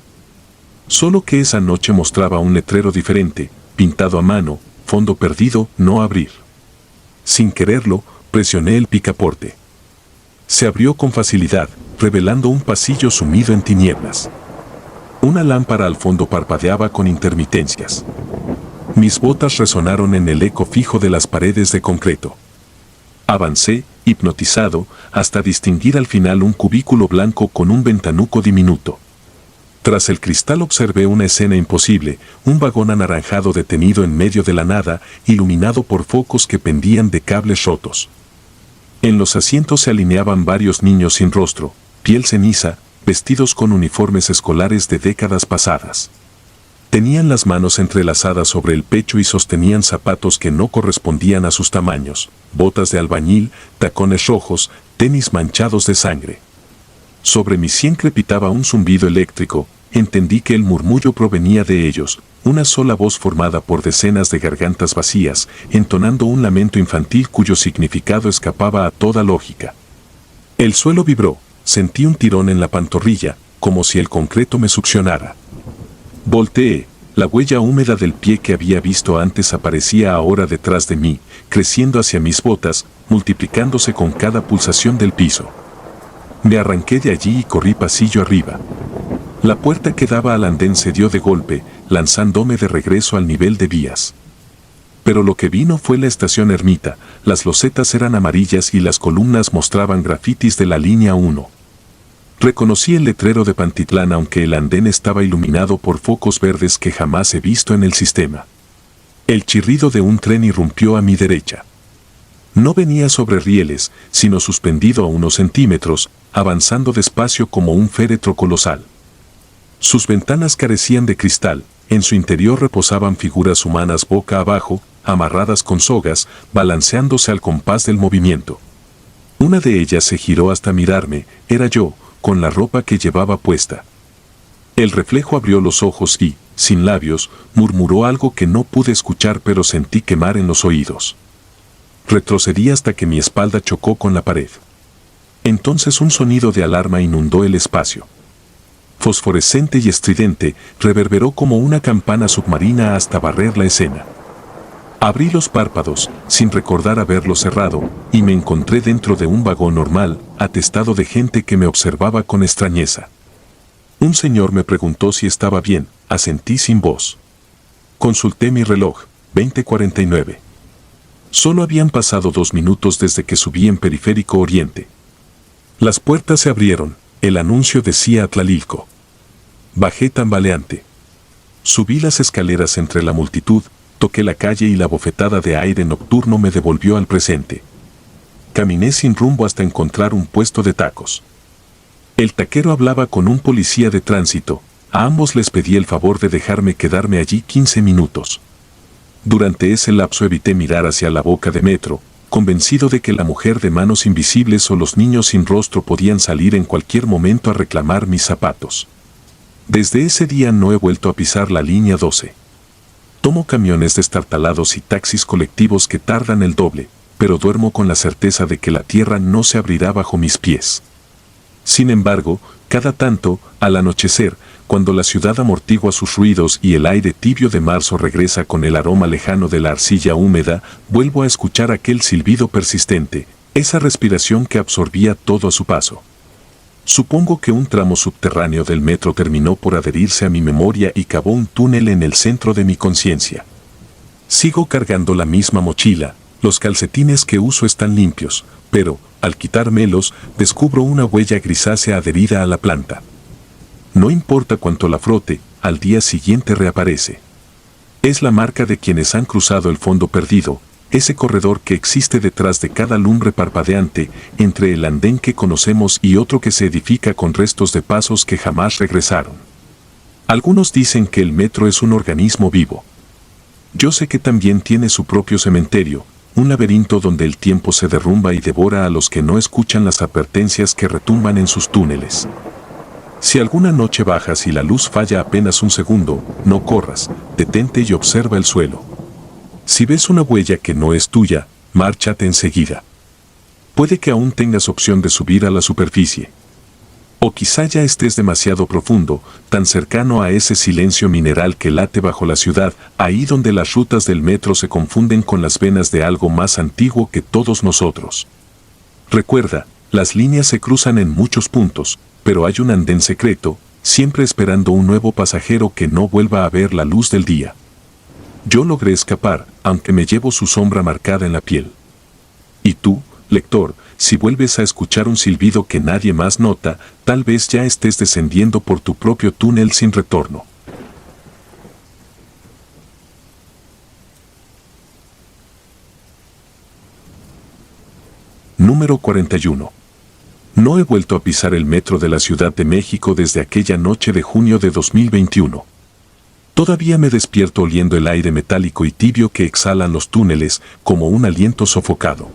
Solo que esa noche mostraba un letrero diferente, pintado a mano: fondo perdido, no abrir. Sin quererlo, presioné el picaporte. Se abrió con facilidad, revelando un pasillo sumido en tinieblas. Una lámpara al fondo parpadeaba con intermitencias. Mis botas resonaron en el eco fijo de las paredes de concreto. Avancé, hipnotizado, hasta distinguir al final un cubículo blanco con un ventanuco diminuto. Tras el cristal observé una escena imposible, un vagón anaranjado detenido en medio de la nada, iluminado por focos que pendían de cables rotos. En los asientos se alineaban varios niños sin rostro, piel ceniza, vestidos con uniformes escolares de décadas pasadas. Tenían las manos entrelazadas sobre el pecho y sostenían zapatos que no correspondían a sus tamaños, botas de albañil, tacones rojos, tenis manchados de sangre. Sobre mi sien crepitaba un zumbido eléctrico. Entendí que el murmullo provenía de ellos, una sola voz formada por decenas de gargantas vacías, entonando un lamento infantil cuyo significado escapaba a toda lógica. El suelo vibró, sentí un tirón en la pantorrilla, como si el concreto me succionara. Volteé, la huella húmeda del pie que había visto antes aparecía ahora detrás de mí, creciendo hacia mis botas, multiplicándose con cada pulsación del piso. Me arranqué de allí y corrí pasillo arriba. La puerta que daba al andén cedió de golpe, lanzándome de regreso al nivel de vías. Pero lo que vino fue la estación Ermita, las losetas eran amarillas y las columnas mostraban grafitis de la línea 1. Reconocí el letrero de Pantitlán aunque el andén estaba iluminado por focos verdes que jamás he visto en el sistema. El chirrido de un tren irrumpió a mi derecha. No venía sobre rieles, sino suspendido a unos centímetros, avanzando despacio como un féretro colosal. Sus ventanas carecían de cristal, en su interior reposaban figuras humanas boca abajo, amarradas con sogas, balanceándose al compás del movimiento. Una de ellas se giró hasta mirarme, era yo, con la ropa que llevaba puesta. El reflejo abrió los ojos y, sin labios, murmuró algo que no pude escuchar pero sentí quemar en los oídos. Retrocedí hasta que mi espalda chocó con la pared. Entonces un sonido de alarma inundó el espacio. Fosforescente y estridente, reverberó como una campana submarina hasta barrer la escena. Abrí los párpados, sin recordar haberlo cerrado, y me encontré dentro de un vagón normal, atestado de gente que me observaba con extrañeza. Un señor me preguntó si estaba bien, asentí sin voz. Consulté mi reloj, 20:49. Solo habían pasado 2 minutos desde que subí en Periférico Oriente. Las puertas se abrieron, el anuncio decía Atlalilco. Bajé tambaleante. Subí las escaleras entre la multitud, toqué la calle y la bofetada de aire nocturno me devolvió al presente. Caminé sin rumbo hasta encontrar un puesto de tacos. El taquero hablaba con un policía de tránsito, a ambos les pedí el favor de dejarme quedarme allí 15 minutos. Durante ese lapso evité mirar hacia la boca de metro, convencido de que la mujer de manos invisibles o los niños sin rostro podían salir en cualquier momento a reclamar mis zapatos. Desde ese día no he vuelto a pisar la línea 12. Tomo camiones destartalados y taxis colectivos que tardan el doble, pero duermo con la certeza de que la tierra no se abrirá bajo mis pies. Sin embargo, cada tanto, al anochecer, cuando la ciudad amortigua sus ruidos y el aire tibio de marzo regresa con el aroma lejano de la arcilla húmeda, vuelvo a escuchar aquel silbido persistente, esa respiración que absorbía todo a su paso. Supongo que un tramo subterráneo del metro terminó por adherirse a mi memoria y cavó un túnel en el centro de mi conciencia. Sigo cargando la misma mochila, los calcetines que uso están limpios, pero, al quitármelos, descubro una huella grisácea adherida a la planta. No importa cuánto la frote, al día siguiente reaparece. Es la marca de quienes han cruzado el fondo perdido, ese corredor que existe detrás de cada lumbre parpadeante, entre el andén que conocemos y otro que se edifica con restos de pasos que jamás regresaron. Algunos dicen que el metro es un organismo vivo. Yo sé que también tiene su propio cementerio, un laberinto donde el tiempo se derrumba y devora a los que no escuchan las advertencias que retumban en sus túneles. Si alguna noche bajas y la luz falla apenas un segundo, no corras, detente y observa el suelo. Si ves una huella que no es tuya, márchate enseguida. Puede que aún tengas opción de subir a la superficie. O quizá ya estés demasiado profundo, tan cercano a ese silencio mineral que late bajo la ciudad, ahí donde las rutas del metro se confunden con las venas de algo más antiguo que todos nosotros. Recuerda, las líneas se cruzan en muchos puntos, pero hay un andén secreto, siempre esperando un nuevo pasajero que no vuelva a ver la luz del día. Yo logré escapar, aunque me llevo su sombra marcada en la piel. ¿Y tú, lector, si vuelves a escuchar un silbido que nadie más nota, tal vez ya estés descendiendo por tu propio túnel sin retorno. Número 41. No he vuelto a pisar el metro de la Ciudad de México desde aquella noche de junio de 2021. Todavía me despierto oliendo el aire metálico y tibio que exhalan los túneles como un aliento sofocado.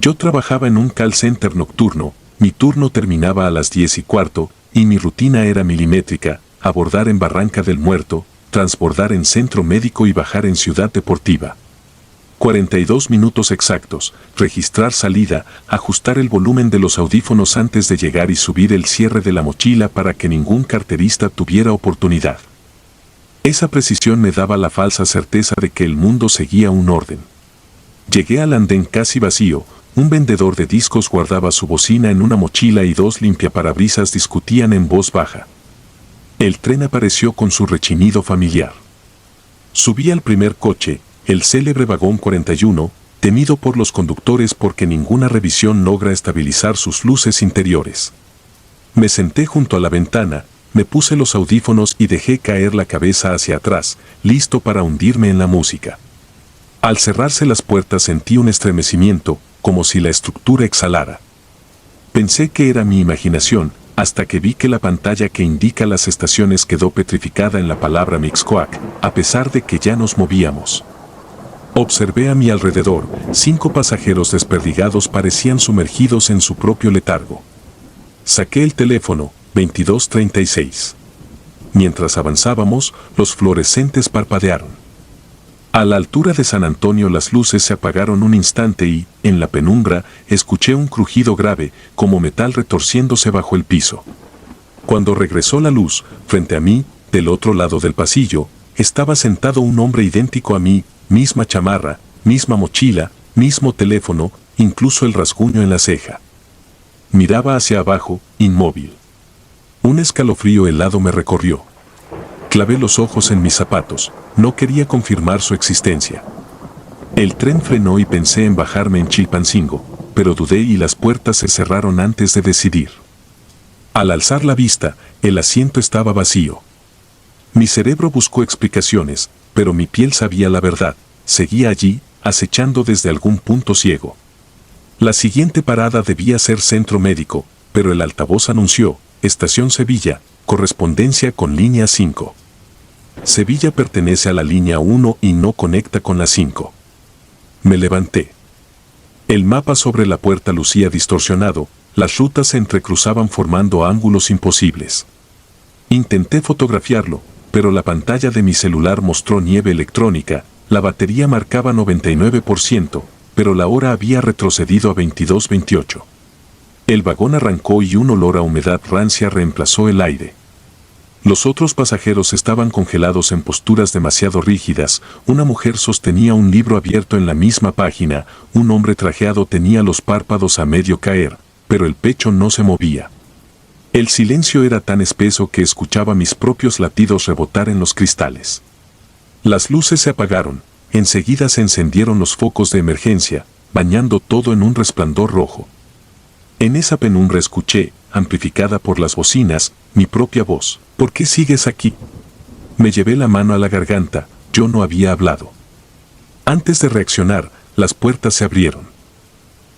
Yo trabajaba en un call center nocturno, mi turno terminaba a las 10:15 y mi rutina era milimétrica: abordar en Barranca del Muerto, transbordar en Centro Médico y bajar en Ciudad Deportiva. 42 minutos exactos, registrar salida, ajustar el volumen de los audífonos antes de llegar y subir el cierre de la mochila para que ningún carterista tuviera oportunidad. Esa precisión me daba la falsa certeza de que el mundo seguía un orden. Llegué al andén casi vacío, un vendedor de discos guardaba su bocina en una mochila y dos limpiaparabrisas discutían en voz baja. El tren apareció con su rechinido familiar. Subí al primer coche, el célebre vagón 41, temido por los conductores porque ninguna revisión logra estabilizar sus luces interiores. Me senté junto a la ventana, me puse los audífonos y dejé caer la cabeza hacia atrás, listo para hundirme en la música. Al cerrarse las puertas sentí un estremecimiento, como si la estructura exhalara. Pensé que era mi imaginación, hasta que vi que la pantalla que indica las estaciones quedó petrificada en la palabra Mixcoac, a pesar de que ya nos movíamos. Observé a mi alrededor, 5 pasajeros desperdigados parecían sumergidos en su propio letargo. Saqué el teléfono, 2236. Mientras avanzábamos, los fluorescentes parpadearon. A la altura de San Antonio las luces se apagaron un instante y, en la penumbra, escuché un crujido grave, como metal retorciéndose bajo el piso. Cuando regresó la luz, frente a mí, del otro lado del pasillo, estaba sentado un hombre idéntico a mí, misma chamarra, misma mochila, mismo teléfono, incluso el rasguño en la ceja. Miraba hacia abajo, inmóvil. Un escalofrío helado me recorrió. Clavé los ojos en mis zapatos, no quería confirmar su existencia. El tren frenó y pensé en bajarme en Chilpancingo, pero dudé y las puertas se cerraron antes de decidir. Al alzar la vista, el asiento estaba vacío. Mi cerebro buscó explicaciones, pero mi piel sabía la verdad, seguía allí, acechando desde algún punto ciego. La siguiente parada debía ser Centro Médico, pero el altavoz anunció: Estación Sevilla, correspondencia con línea 5. Sevilla pertenece a la línea 1 y no conecta con la 5. Me levanté. El mapa sobre la puerta lucía distorsionado, las rutas se entrecruzaban formando ángulos imposibles. Intenté fotografiarlo, pero la pantalla de mi celular mostró nieve electrónica, la batería marcaba 99%, pero la hora había retrocedido a 22:28. El vagón arrancó y un olor a humedad rancia reemplazó el aire. Los otros pasajeros estaban congelados en posturas demasiado rígidas, una mujer sostenía un libro abierto en la misma página, un hombre trajeado tenía los párpados a medio caer, pero el pecho no se movía. El silencio era tan espeso que escuchaba mis propios latidos rebotar en los cristales. Las luces se apagaron, enseguida se encendieron los focos de emergencia, bañando todo en un resplandor rojo. En esa penumbra escuché, amplificada por las bocinas, mi propia voz: ¿por qué sigues aquí? Me llevé la mano a la garganta, yo no había hablado. Antes de reaccionar, las puertas se abrieron.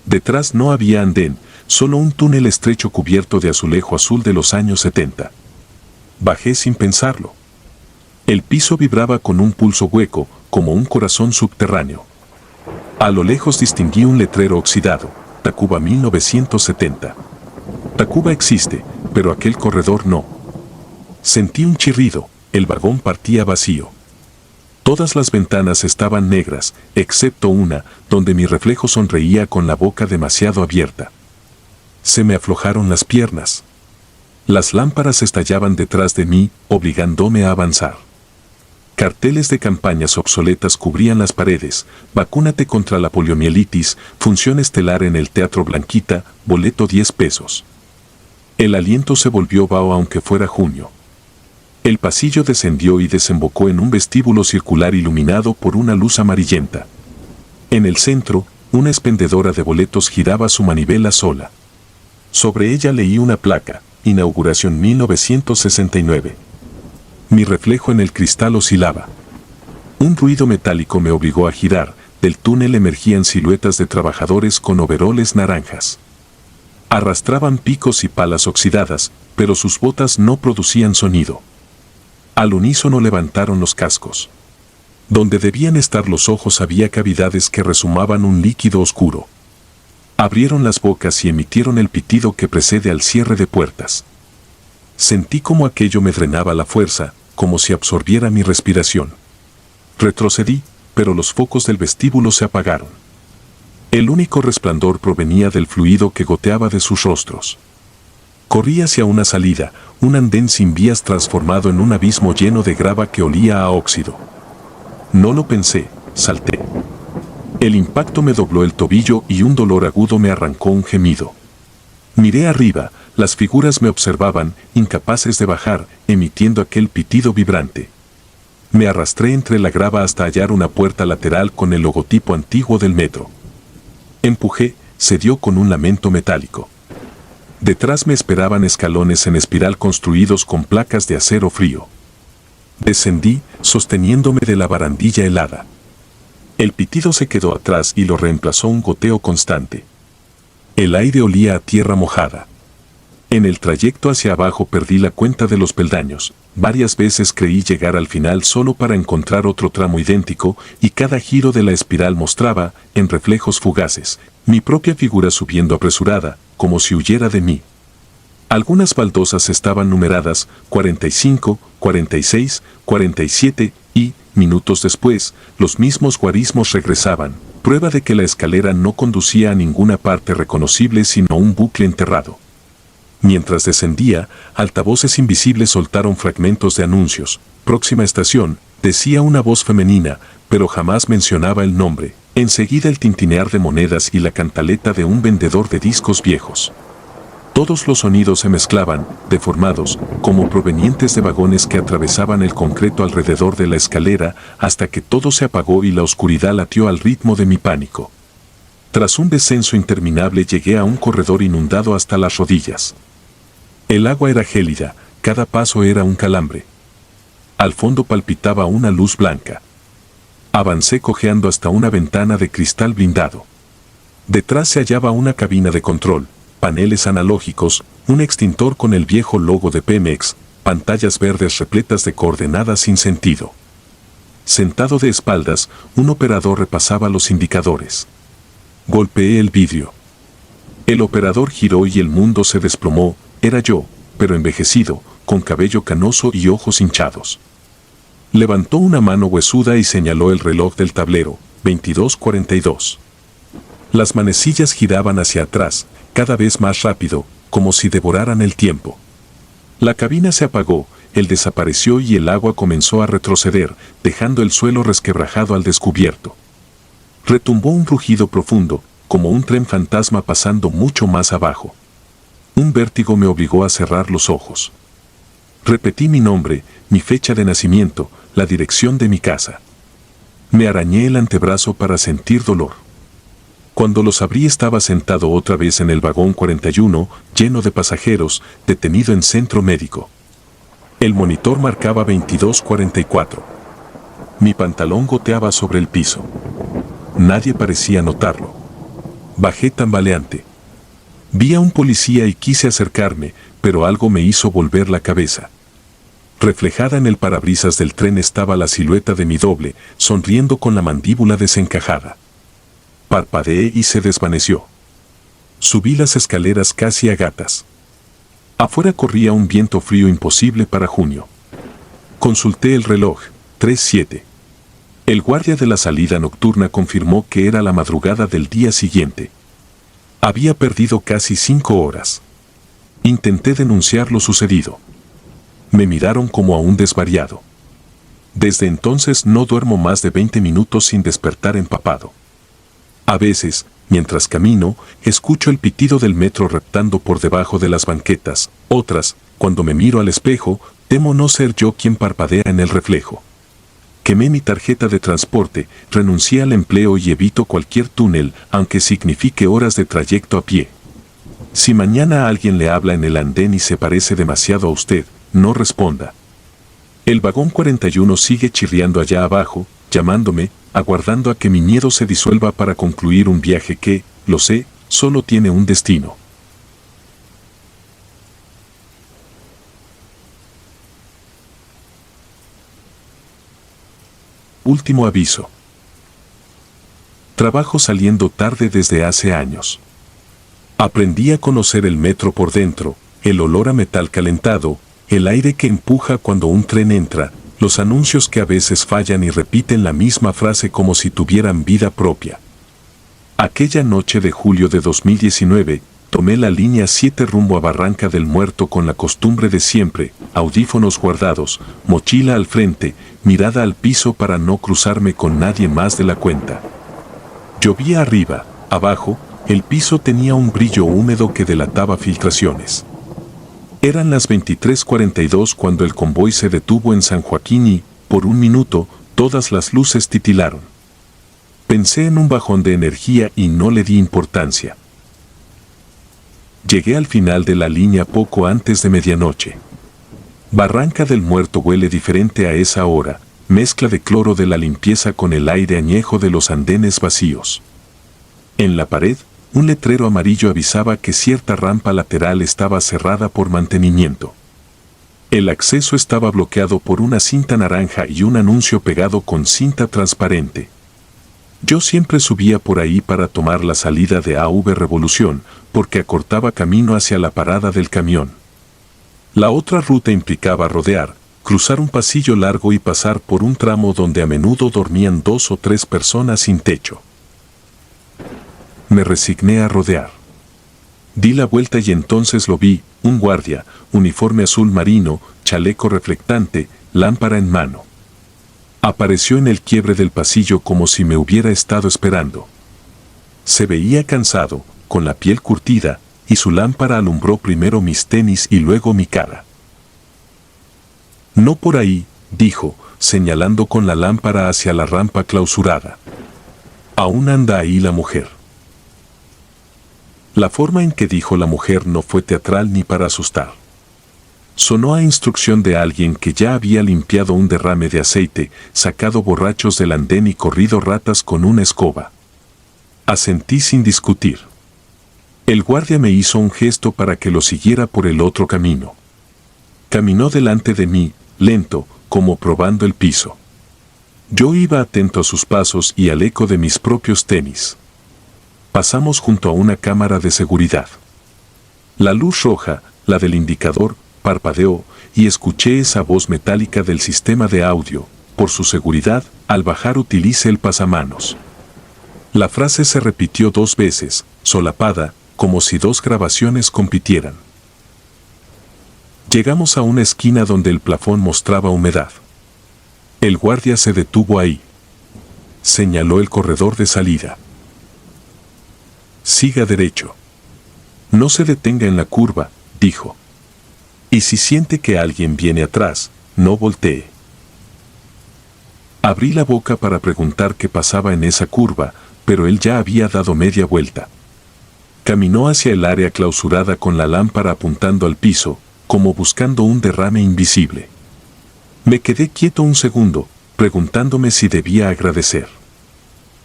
Detrás no había andén, solo un túnel estrecho cubierto de azulejo azul de los años 70. Bajé sin pensarlo. El piso vibraba con un pulso hueco, como un corazón subterráneo. A lo lejos distinguí un letrero oxidado: Tacuba 1970. Tacuba existe, pero aquel corredor no. Sentí un chirrido, el vagón partía vacío. Todas las ventanas estaban negras, excepto una, donde mi reflejo sonreía con la boca demasiado abierta. Se me aflojaron las piernas. Las lámparas estallaban detrás de mí, obligándome a avanzar. Carteles de campañas obsoletas cubrían las paredes: vacúnate contra la poliomielitis, función estelar en el Teatro Blanquita, boleto 10 pesos. El aliento se volvió vaho aunque fuera junio. El pasillo descendió y desembocó en un vestíbulo circular iluminado por una luz amarillenta. En el centro, una expendedora de boletos giraba su manivela sola. Sobre ella leí una placa, inauguración 1969. Mi reflejo en el cristal oscilaba. Un ruido metálico me obligó a girar. Del túnel emergían siluetas de trabajadores con overoles naranjas. Arrastraban picos y palas oxidadas, pero sus botas no producían sonido. Al unísono levantaron los cascos. Donde debían estar los ojos había cavidades que resumaban un líquido oscuro. Abrieron las bocas y emitieron el pitido que precede al cierre de puertas. Sentí como aquello me drenaba la fuerza, como si absorbiera mi respiración. Retrocedí, pero los focos del vestíbulo se apagaron. El único resplandor provenía del fluido que goteaba de sus rostros. Corrí hacia una salida, un andén sin vías transformado en un abismo lleno de grava que olía a óxido. No lo pensé, salté. El impacto me dobló el tobillo y un dolor agudo me arrancó un gemido. Miré arriba, las figuras me observaban, incapaces de bajar, emitiendo aquel pitido vibrante. Me arrastré entre la grava hasta hallar una puerta lateral con el logotipo antiguo del metro. Empujé, se dio con un lamento metálico. Detrás me esperaban escalones en espiral construidos con placas de acero frío. Descendí, sosteniéndome de la barandilla helada. El pitido se quedó atrás y lo reemplazó un goteo constante. El aire olía a tierra mojada. En el trayecto hacia abajo perdí la cuenta de los peldaños. Varias veces creí llegar al final solo para encontrar otro tramo idéntico, y cada giro de la espiral mostraba, en reflejos fugaces, mi propia figura subiendo apresurada, como si huyera de mí. Algunas baldosas estaban numeradas 45, 46, 47 y, minutos después, los mismos guarismos regresaban, prueba de que la escalera no conducía a ninguna parte reconocible sino a un bucle enterrado. Mientras descendía, altavoces invisibles soltaron fragmentos de anuncios. Próxima estación, decía una voz femenina, pero jamás mencionaba el nombre. Enseguida el tintinear de monedas y la cantaleta de un vendedor de discos viejos. Todos los sonidos se mezclaban, deformados, como provenientes de vagones que atravesaban el concreto alrededor de la escalera, hasta que todo se apagó y la oscuridad latió al ritmo de mi pánico. Tras un descenso interminable llegué a un corredor inundado hasta las rodillas. El agua era gélida, cada paso era un calambre. Al fondo palpitaba una luz blanca. Avancé cojeando hasta una ventana de cristal blindado. Detrás se hallaba una cabina de control, paneles analógicos, un extintor con el viejo logo de Pemex, pantallas verdes repletas de coordenadas sin sentido. Sentado de espaldas, un operador repasaba los indicadores. Golpeé el vidrio. El operador giró y el mundo se desplomó. Era yo, pero envejecido, con cabello canoso y ojos hinchados. Levantó una mano huesuda y señaló el reloj del tablero, 22:42. Las manecillas giraban hacia atrás, cada vez más rápido, como si devoraran el tiempo. La cabina se apagó, él desapareció y el agua comenzó a retroceder, dejando el suelo resquebrajado al descubierto. Retumbó un rugido profundo, como un tren fantasma pasando mucho más abajo. Un vértigo me obligó a cerrar los ojos. Repetí mi nombre, mi fecha de nacimiento, la dirección de mi casa. Me arañé el antebrazo para sentir dolor. Cuando los abrí estaba sentado otra vez en el vagón 41, lleno de pasajeros, detenido en centro médico. El monitor marcaba 22:44. Mi pantalón goteaba sobre el piso. Nadie parecía notarlo. Bajé tambaleante. Vi a un policía y quise acercarme, pero algo me hizo volver la cabeza. Reflejada en el parabrisas del tren estaba la silueta de mi doble, sonriendo con la mandíbula desencajada. Parpadeé y se desvaneció. Subí las escaleras casi a gatas. Afuera corría un viento frío imposible para junio. Consulté el reloj, 3:07. El guardia de la salida nocturna confirmó que era la madrugada del día siguiente. Había perdido casi 5 horas. Intenté denunciar lo sucedido. Me miraron como a un desvariado. Desde entonces no duermo más de 20 minutos sin despertar empapado. A veces, mientras camino, escucho el pitido del metro reptando por debajo de las banquetas. Otras, cuando me miro al espejo, temo no ser yo quien parpadea en el reflejo. Quemé mi tarjeta de transporte, renuncié al empleo y evito cualquier túnel, aunque signifique horas de trayecto a pie. Si mañana alguien le habla en el andén y se parece demasiado a usted, no responda. El vagón 41 sigue chirriando allá abajo, llamándome, aguardando a que mi miedo se disuelva para concluir un viaje que, lo sé, solo tiene un destino. Último aviso. Trabajo saliendo tarde desde hace años. Aprendí a conocer el metro por dentro, el olor a metal calentado, el aire que empuja cuando un tren entra, los anuncios que a veces fallan y repiten la misma frase como si tuvieran vida propia. Aquella noche de julio de 2019, tomé la línea 7 rumbo a Barranca del Muerto con la costumbre de siempre, audífonos guardados, mochila al frente, mirada al piso para no cruzarme con nadie más de la cuenta. Llovía arriba, abajo, el piso tenía un brillo húmedo que delataba filtraciones. Eran las 23:42 cuando el convoy se detuvo en San Joaquín y, por un minuto, todas las luces titilaron. Pensé en un bajón de energía y no le di importancia. Llegué al final de la línea poco antes de medianoche. Barranca del Muerto huele diferente a esa hora, mezcla de cloro de la limpieza con el aire añejo de los andenes vacíos. En la pared, un letrero amarillo avisaba que cierta rampa lateral estaba cerrada por mantenimiento. El acceso estaba bloqueado por una cinta naranja y un anuncio pegado con cinta transparente. Yo siempre subía por ahí para tomar la salida de AV Revolución, porque acortaba camino hacia la parada del camión. La otra ruta implicaba rodear, cruzar un pasillo largo y pasar por un tramo donde a menudo dormían 2 o 3 personas sin techo. Me resigné a rodear. Di la vuelta y entonces lo vi, un guardia, uniforme azul marino, chaleco reflectante, lámpara en mano. Apareció en el quiebre del pasillo como si me hubiera estado esperando. Se veía cansado, con la piel curtida, y su lámpara alumbró primero mis tenis y luego mi cara. No por ahí, dijo, señalando con la lámpara hacia la rampa clausurada. Aún anda ahí la mujer. La forma en que dijo la mujer no fue teatral ni para asustar. Sonó a instrucción de alguien que ya había limpiado un derrame de aceite, sacado borrachos del andén y corrido ratas con una escoba. Asentí sin discutir. El guardia me hizo un gesto para que lo siguiera por el otro camino. Caminó delante de mí, lento, como probando el piso. Yo iba atento a sus pasos y al eco de mis propios tenis. Pasamos junto a una cámara de seguridad. La luz roja, la del indicador, parpadeó y escuché esa voz metálica del sistema de audio. Por su seguridad, al bajar utilice el pasamanos. La frase se repitió 2 veces, solapada, como si 2 grabaciones compitieran. Llegamos a una esquina donde el plafón mostraba humedad. El guardia se detuvo ahí. Señaló el corredor de salida. Siga derecho. No se detenga en la curva, dijo. Y si siente que alguien viene atrás, no voltee. Abrí la boca para preguntar qué pasaba en esa curva, pero él ya había dado media vuelta. Caminó hacia el área clausurada con la lámpara apuntando al piso, como buscando un derrame invisible. Me quedé quieto un segundo, preguntándome si debía agradecer.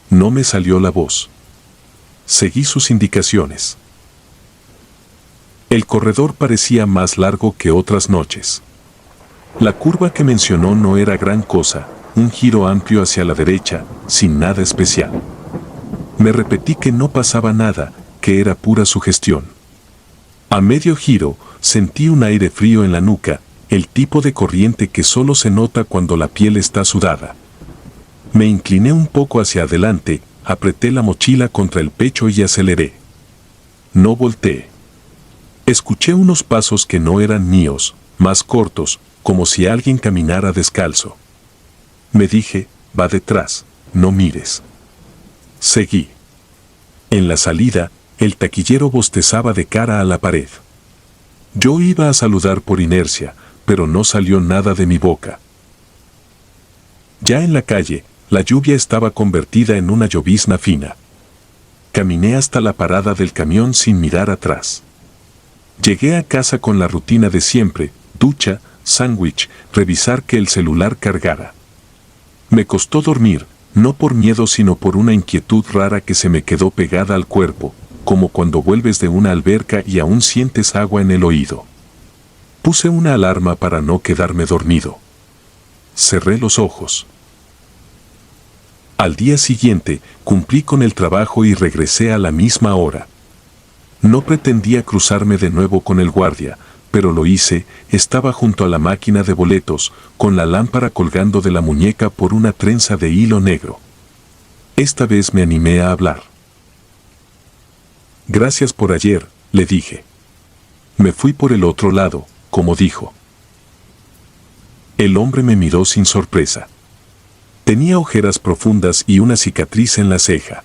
No me salió la voz. Seguí sus indicaciones. El corredor parecía más largo que otras noches. La curva que mencionó no era gran cosa, un giro amplio hacia la derecha, sin nada especial. Me repetí que no pasaba nada, que era pura sugestión. A medio giro, sentí un aire frío en la nuca, el tipo de corriente que solo se nota cuando la piel está sudada. Me incliné un poco hacia adelante, apreté la mochila contra el pecho y aceleré. No volteé. Escuché unos pasos que no eran míos, más cortos, como si alguien caminara descalzo. Me dije, va detrás, no mires. Seguí. En la salida, el taquillero bostezaba de cara a la pared. Yo iba a saludar por inercia, pero no salió nada de mi boca. Ya en la calle, la lluvia estaba convertida en una llovizna fina. Caminé hasta la parada del camión sin mirar atrás. Llegué a casa con la rutina de siempre: ducha, sándwich, revisar que el celular cargara. Me costó dormir, no por miedo sino por una inquietud rara que se me quedó pegada al cuerpo, como cuando vuelves de una alberca y aún sientes agua en el oído. Puse una alarma para no quedarme dormido. Cerré los ojos. Al día siguiente, cumplí con el trabajo y regresé a la misma hora. No pretendía cruzarme de nuevo con el guardia, pero lo hice. Estaba junto a la máquina de boletos, con la lámpara colgando de la muñeca por una trenza de hilo negro. Esta vez me animé a hablar. Gracias por ayer, le dije. Me fui por el otro lado, como dijo. El hombre me miró sin sorpresa. Tenía ojeras profundas y una cicatriz en la ceja.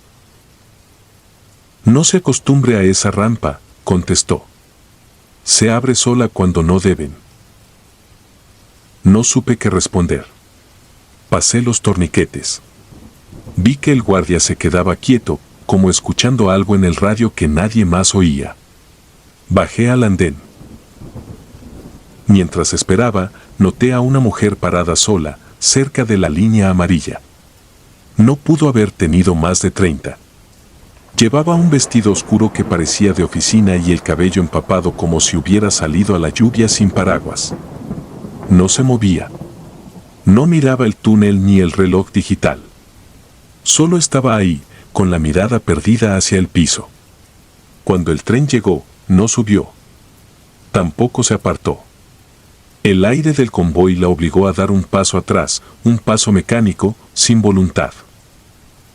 No se acostumbre a esa rampa, contestó. Se abre sola cuando no deben. No supe qué responder. Pasé los torniquetes. Vi que el guardia se quedaba quieto, como escuchando algo en el radio que nadie más oía. Bajé al andén. Mientras esperaba, noté a una mujer parada sola, cerca de la línea amarilla. No pudo haber tenido más de 30. Llevaba un vestido oscuro que parecía de oficina y el cabello empapado como si hubiera salido a la lluvia sin paraguas. No se movía. No miraba el túnel ni el reloj digital. Solo estaba ahí, con la mirada perdida hacia el piso. Cuando el tren llegó, no subió. Tampoco se apartó. El aire del convoy la obligó a dar un paso atrás, un paso mecánico, sin voluntad.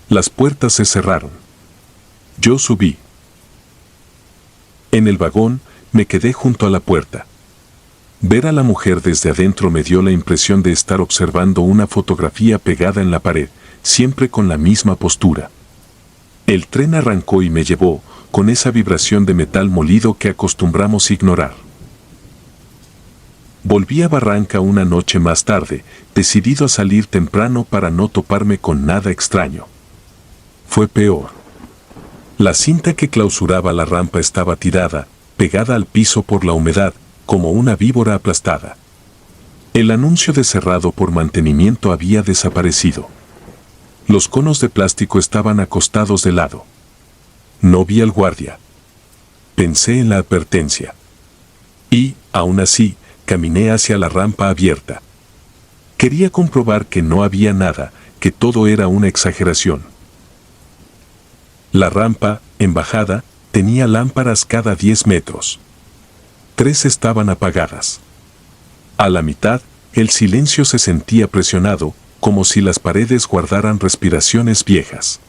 Las puertas se cerraron. Yo subí. En el vagón, me quedé junto a la puerta. Ver a la mujer desde adentro me dio la impresión de estar observando una fotografía pegada en la pared, siempre con la misma postura. El tren arrancó y me llevó, con esa vibración de metal molido que acostumbramos ignorar. Volví a Barranca una noche más tarde, decidido a salir temprano para no toparme con nada extraño. Fue peor. La cinta que clausuraba la rampa estaba tirada, pegada al piso por la humedad, como una víbora aplastada. El anuncio de cerrado por mantenimiento había desaparecido. Los conos de plástico estaban acostados de lado. No vi al guardia. Pensé en la advertencia. Y, aún así, caminé hacia la rampa abierta. Quería comprobar que no había nada, que todo era una exageración. La rampa, en bajada, tenía lámparas cada 10 metros. 3 estaban apagadas. A la mitad, el silencio se sentía presionado, como si las paredes guardaran respiraciones viejas.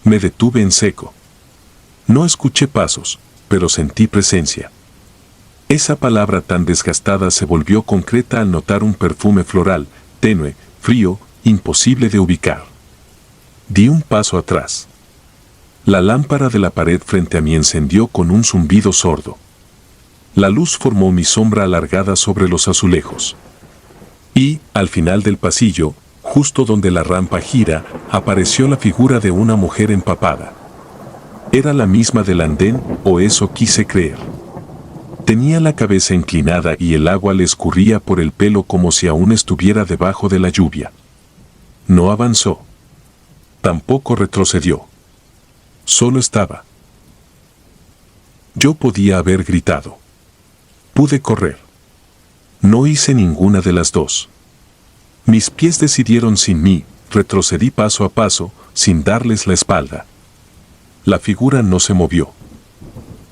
Me detuve en seco. No escuché pasos, pero sentí presencia. Esa palabra tan desgastada se volvió concreta al notar un perfume floral, tenue, frío, imposible de ubicar. Di un paso atrás. La lámpara de la pared frente a mí encendió con un zumbido sordo. La luz formó mi sombra alargada sobre los azulejos. Y, al final del pasillo, justo donde la rampa gira, apareció la figura de una mujer empapada. Era la misma del andén, o eso quise creer. Tenía la cabeza inclinada y el agua le escurría por el pelo como si aún estuviera debajo de la lluvia. No avanzó. Tampoco retrocedió. Solo estaba. Yo podía haber gritado. Pude correr. No hice ninguna de las dos. Mis pies decidieron sin mí, retrocedí paso a paso, sin darles la espalda. La figura no se movió.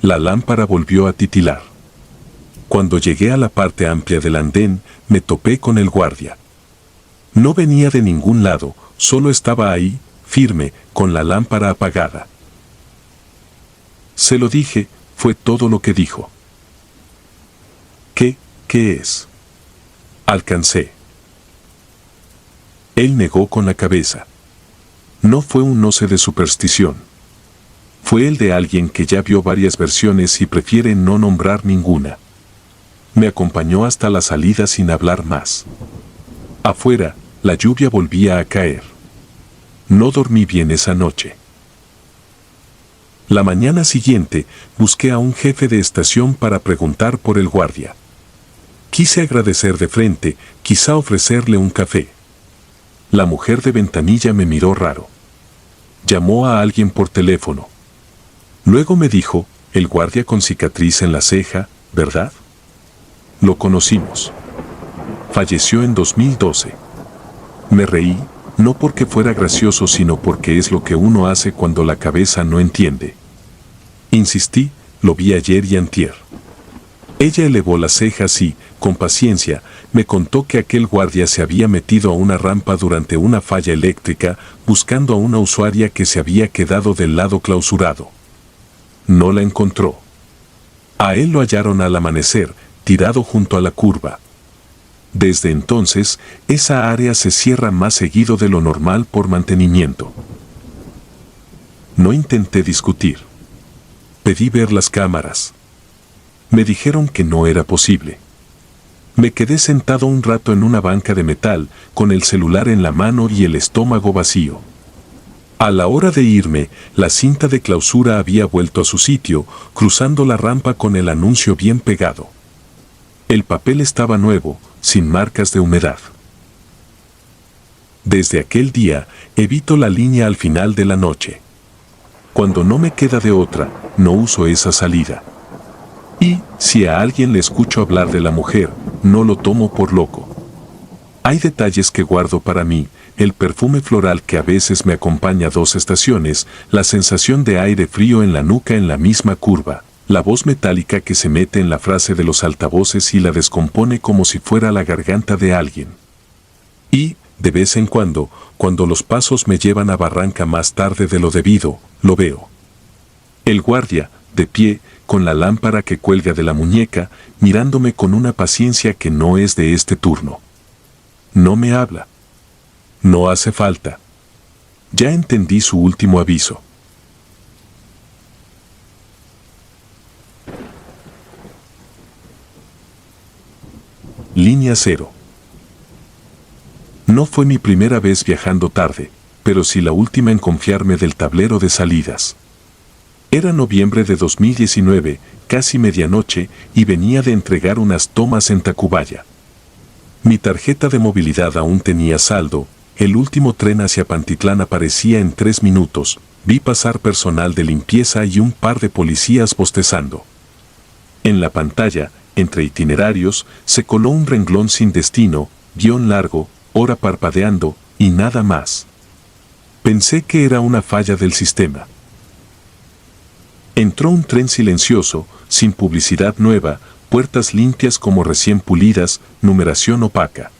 La lámpara volvió a titilar. Cuando llegué a la parte amplia del andén, me topé con el guardia. No venía de ningún lado, solo estaba ahí, firme, con la lámpara apagada. Se lo dije, fue todo lo que dijo. ¿Qué es? Alcancé. Él negó con la cabeza. No fue un no sé de superstición. Fue el de alguien que ya vio varias versiones y prefiere no nombrar ninguna. Me acompañó hasta la salida sin hablar más. Afuera, La lluvia volvía a caer. No dormí bien esa noche. La mañana siguiente, busqué a un jefe de estación para preguntar por el guardia. Quise agradecer de frente, quizá ofrecerle un café. La mujer de ventanilla me miró raro. Llamó a alguien por teléfono. Luego me dijo, el guardia con cicatriz en la ceja, ¿verdad? Lo conocimos. Falleció en 2012. Me reí, no porque fuera gracioso, sino porque es lo que uno hace cuando la cabeza no entiende. Insistí, lo vi ayer y antier. Ella elevó las cejas y, con paciencia, me contó que aquel guardia se había metido a una rampa durante una falla eléctrica, buscando a una usuaria que se había quedado del lado clausurado. No la encontró. A él lo hallaron al amanecer, tirado junto a la curva. Desde entonces, esa área se cierra más seguido de lo normal por mantenimiento. No intenté discutir. Pedí ver las cámaras. Me dijeron que no era posible. Me quedé sentado un rato en una banca de metal, con el celular en la mano y el estómago vacío. A la hora de irme, la cinta de clausura había vuelto a su sitio, cruzando la rampa con el anuncio bien pegado. El papel estaba nuevo, sin marcas de humedad. Desde aquel día, evito la línea al final de la noche. Cuando no me queda de otra, no uso esa salida. Y, si a alguien le escucho hablar de la mujer, no lo tomo por loco. Hay detalles que guardo para mí, el perfume floral que a veces me acompaña 2 estaciones, la sensación de aire frío en la nuca en la misma curva, la voz metálica que se mete en la frase de los altavoces y la descompone como si fuera la garganta de alguien. Y, de vez en cuando los pasos me llevan a Barranca más tarde de lo debido, lo veo. El guardia, de pie, con la lámpara que cuelga de la muñeca, mirándome con una paciencia que no es de este turno. No me habla. No hace falta. Ya entendí su último aviso. Línea 0. No fue mi primera vez viajando tarde, pero sí la última en confiarme del tablero de salidas. Era noviembre de 2019, casi medianoche, y venía de entregar unas tomas en Tacubaya. Mi tarjeta de movilidad aún tenía saldo, el último tren hacia Pantitlán aparecía en 3 minutos, vi pasar personal de limpieza y un par de policías bostezando. En la pantalla, entre itinerarios, se coló un renglón sin destino, guión largo, hora parpadeando, y nada más. Pensé que era una falla del sistema. Entró un tren silencioso, sin publicidad nueva, puertas limpias como recién pulidas, numeración opaca.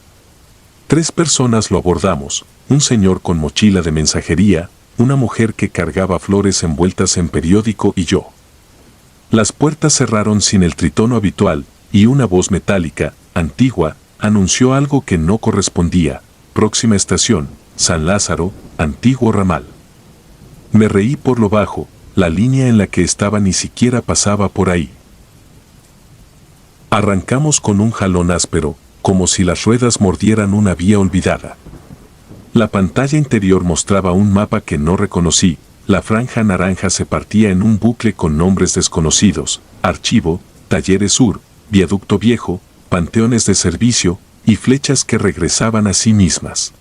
3 personas lo abordamos, un señor con mochila de mensajería, una mujer que cargaba flores envueltas en periódico y yo. Las puertas cerraron sin el tritono habitual, y una voz metálica, antigua, anunció algo que no correspondía. Próxima estación, San Lázaro, antiguo ramal. Me reí por lo bajo, la línea en la que estaba ni siquiera pasaba por ahí. Arrancamos con un jalón áspero, como si las ruedas mordieran una vía olvidada. La pantalla interior mostraba un mapa que no reconocí, la franja naranja se partía en un bucle con nombres desconocidos, Archivo, Talleres Sur, Viaducto Viejo, Panteones de Servicio, y flechas que regresaban a sí mismas.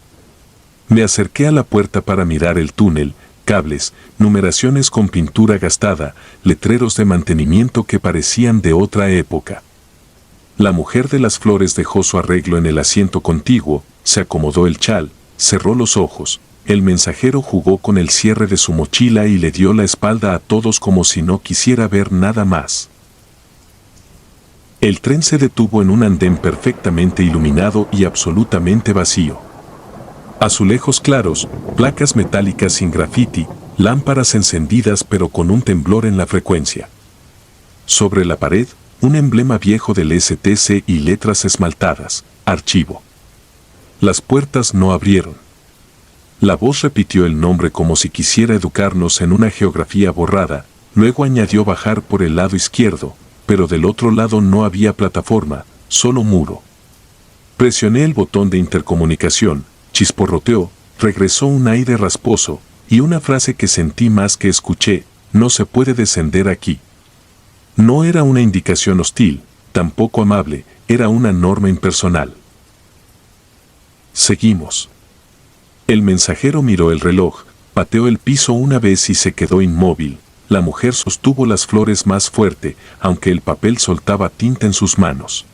Me acerqué a la puerta para mirar el túnel, cables, numeraciones con pintura gastada, letreros de mantenimiento que parecían de otra época. La mujer de las flores dejó su arreglo en el asiento contiguo, se acomodó el chal, cerró los ojos. El mensajero jugó con el cierre de su mochila y le dio la espalda a todos como si no quisiera ver nada más. El tren se detuvo en un andén perfectamente iluminado y absolutamente vacío. Azulejos claros, placas metálicas sin grafiti, lámparas encendidas pero con un temblor en la frecuencia. Sobre la pared, un emblema viejo del STC y letras esmaltadas, Archivo. Las puertas no abrieron. La voz repitió el nombre como si quisiera educarnos en una geografía borrada, luego añadió bajar por el lado izquierdo, pero del otro lado no había plataforma, solo muro. Presioné el botón de intercomunicación, chisporroteó, regresó un aire rasposo, y una frase que sentí más que escuché: no se puede descender aquí. No era una indicación hostil, tampoco amable, era una norma impersonal. Seguimos. El mensajero miró el reloj, pateó el piso una vez y se quedó inmóvil. La mujer sostuvo las flores más fuerte, aunque el papel soltaba tinta en sus manos.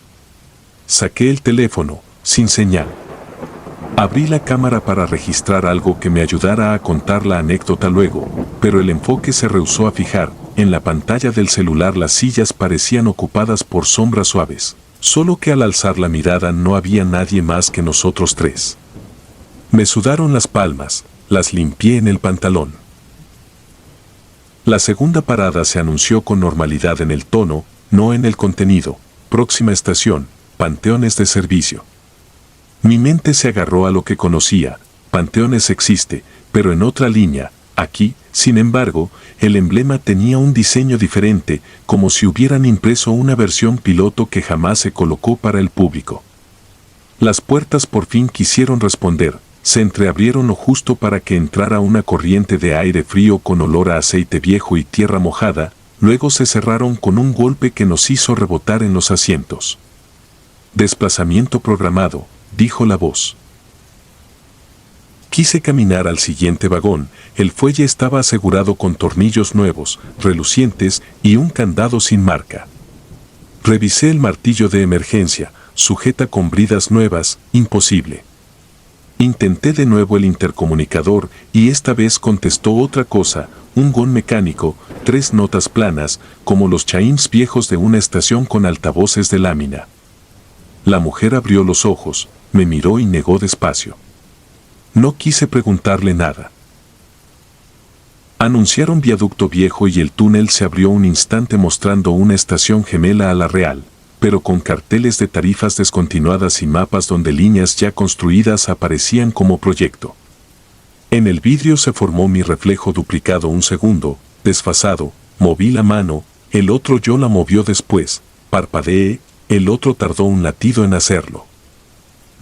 Saqué el teléfono, sin señal. Abrí la cámara para registrar algo que me ayudara a contar la anécdota luego, pero el enfoque se rehusó a fijar. En la pantalla del celular las sillas parecían ocupadas por sombras suaves, solo que al alzar la mirada no había nadie más que nosotros tres. Me sudaron las palmas, las limpié en el pantalón. La segunda parada se anunció con normalidad en el tono, no en el contenido. Próxima estación, Panteones de Servicio. Mi mente se agarró a lo que conocía. Panteones existe, pero en otra línea. Aquí, sin embargo, el emblema tenía un diseño diferente, como si hubieran impreso una versión piloto que jamás se colocó para el público. Las puertas por fin quisieron responder, se entreabrieron lo justo para que entrara una corriente de aire frío con olor a aceite viejo y tierra mojada, luego se cerraron con un golpe que nos hizo rebotar en los asientos. Desplazamiento programado, dijo la voz. Quise caminar al siguiente vagón. El fuelle estaba asegurado con tornillos nuevos, relucientes y un candado sin marca. Revisé el martillo de emergencia, sujeta con bridas nuevas, imposible. Intenté de nuevo el intercomunicador y esta vez contestó otra cosa, un gong mecánico, 3 notas planas, como los chimes viejos de una estación con altavoces de lámina. La mujer abrió los ojos, me miró y negó despacio. No quise preguntarle nada. Anunciaron viaducto viejo y el túnel se abrió un instante mostrando una estación gemela a la real, pero con carteles de tarifas descontinuadas y mapas donde líneas ya construidas aparecían como proyecto. En el vidrio se formó mi reflejo duplicado un segundo, desfasado, moví la mano, el otro yo la movió después, parpadeé, el otro tardó un latido en hacerlo.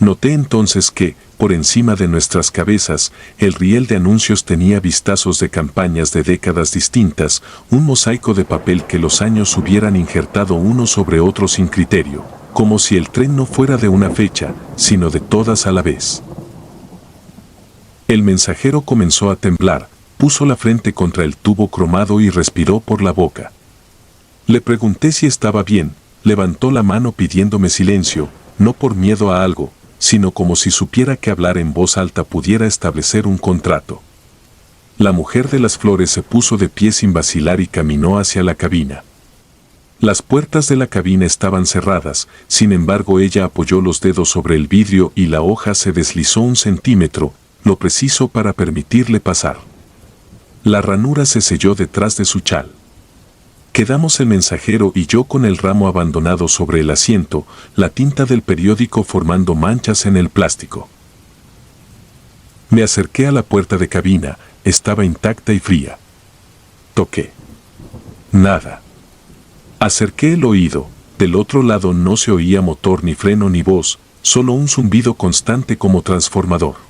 Noté entonces que, por encima de nuestras cabezas, el riel de anuncios tenía vistazos de campañas de décadas distintas, un mosaico de papel que los años hubieran injertado uno sobre otro sin criterio, como si el tren no fuera de una fecha, sino de todas a la vez. El mensajero comenzó a temblar, puso la frente contra el tubo cromado y respiró por la boca. Le pregunté si estaba bien, levantó la mano pidiéndome silencio, no por miedo a algo, sino como si supiera que hablar en voz alta pudiera establecer un contrato. La mujer de las flores se puso de pie sin vacilar y caminó hacia la cabina. Las puertas de la cabina estaban cerradas, sin embargo ella apoyó los dedos sobre el vidrio y la hoja se deslizó 1 centímetro, lo preciso para permitirle pasar. La ranura se selló detrás de su chal. Quedamos el mensajero y yo con el ramo abandonado sobre el asiento, la tinta del periódico formando manchas en el plástico. Me acerqué a la puerta de cabina, estaba intacta y fría. Toqué. Nada. Acerqué el oído, del otro lado no se oía motor ni freno ni voz, solo un zumbido constante como transformador.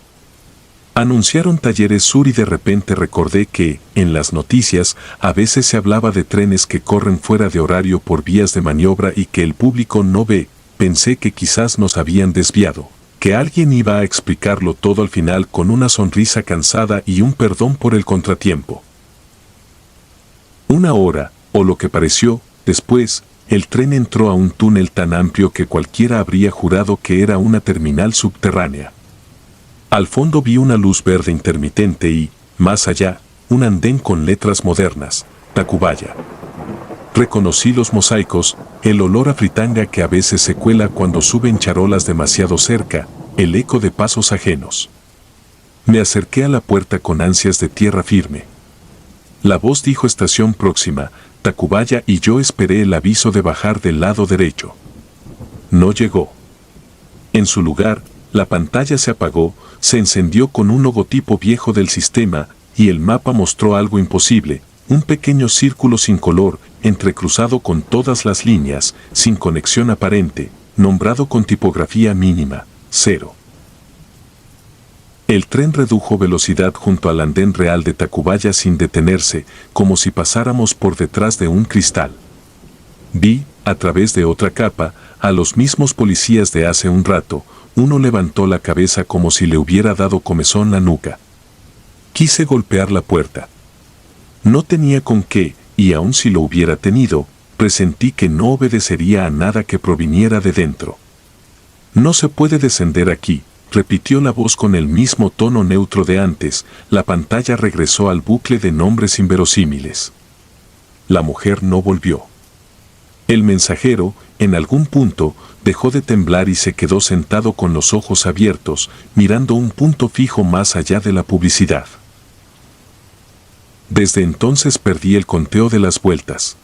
Anunciaron Talleres Sur y de repente recordé que, en las noticias, a veces se hablaba de trenes que corren fuera de horario por vías de maniobra y que el público no ve. Pensé que quizás nos habían desviado, que alguien iba a explicarlo todo al final con una sonrisa cansada y un perdón por el contratiempo. 1 hora, o lo que pareció, después, el tren entró a un túnel tan amplio que cualquiera habría jurado que era una terminal subterránea. Al fondo vi una luz verde intermitente y, más allá, un andén con letras modernas, Tacubaya. Reconocí los mosaicos, el olor a fritanga que a veces se cuela cuando suben charolas demasiado cerca, el eco de pasos ajenos. Me acerqué a la puerta con ansias de tierra firme. La voz dijo estación próxima, Tacubaya, y yo esperé el aviso de bajar del lado derecho. No llegó. En su lugar, la pantalla se apagó, se encendió con un logotipo viejo del sistema, y el mapa mostró algo imposible, un pequeño círculo sin color, entrecruzado con todas las líneas, sin conexión aparente, nombrado con tipografía mínima, 0. El tren redujo velocidad junto al andén real de Tacubaya sin detenerse, como si pasáramos por detrás de un cristal. Vi, a través de otra capa, a los mismos policías de hace un rato. Uno levantó la cabeza como si le hubiera dado comezón la nuca. Quise golpear la puerta. No tenía con qué, y aun si lo hubiera tenido, presentí que no obedecería a nada que proviniera de dentro. «No se puede descender aquí», repitió la voz con el mismo tono neutro de antes. La pantalla regresó al bucle de nombres inverosímiles. La mujer no volvió. El mensajero, en algún punto, dejó de temblar y se quedó sentado con los ojos abiertos, mirando un punto fijo más allá de la publicidad. Desde entonces perdí el conteo de las vueltas.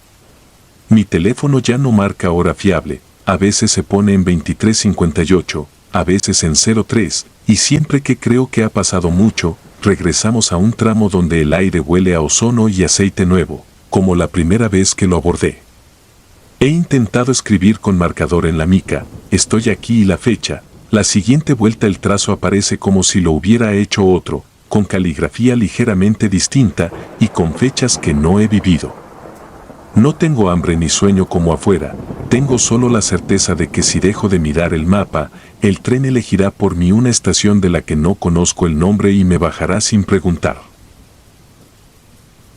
Mi teléfono ya no marca hora fiable, a veces se pone en 23:58, a veces en 03, y siempre que creo que ha pasado mucho, regresamos a un tramo donde el aire huele a ozono y aceite nuevo, como la primera vez que lo abordé. He intentado escribir con marcador en la mica, estoy aquí y la fecha. La siguiente vuelta el trazo aparece como si lo hubiera hecho otro, con caligrafía ligeramente distinta y con fechas que no he vivido. No tengo hambre ni sueño como afuera, tengo solo la certeza de que si dejo de mirar el mapa, el tren elegirá por mí una estación de la que no conozco el nombre y me bajará sin preguntar.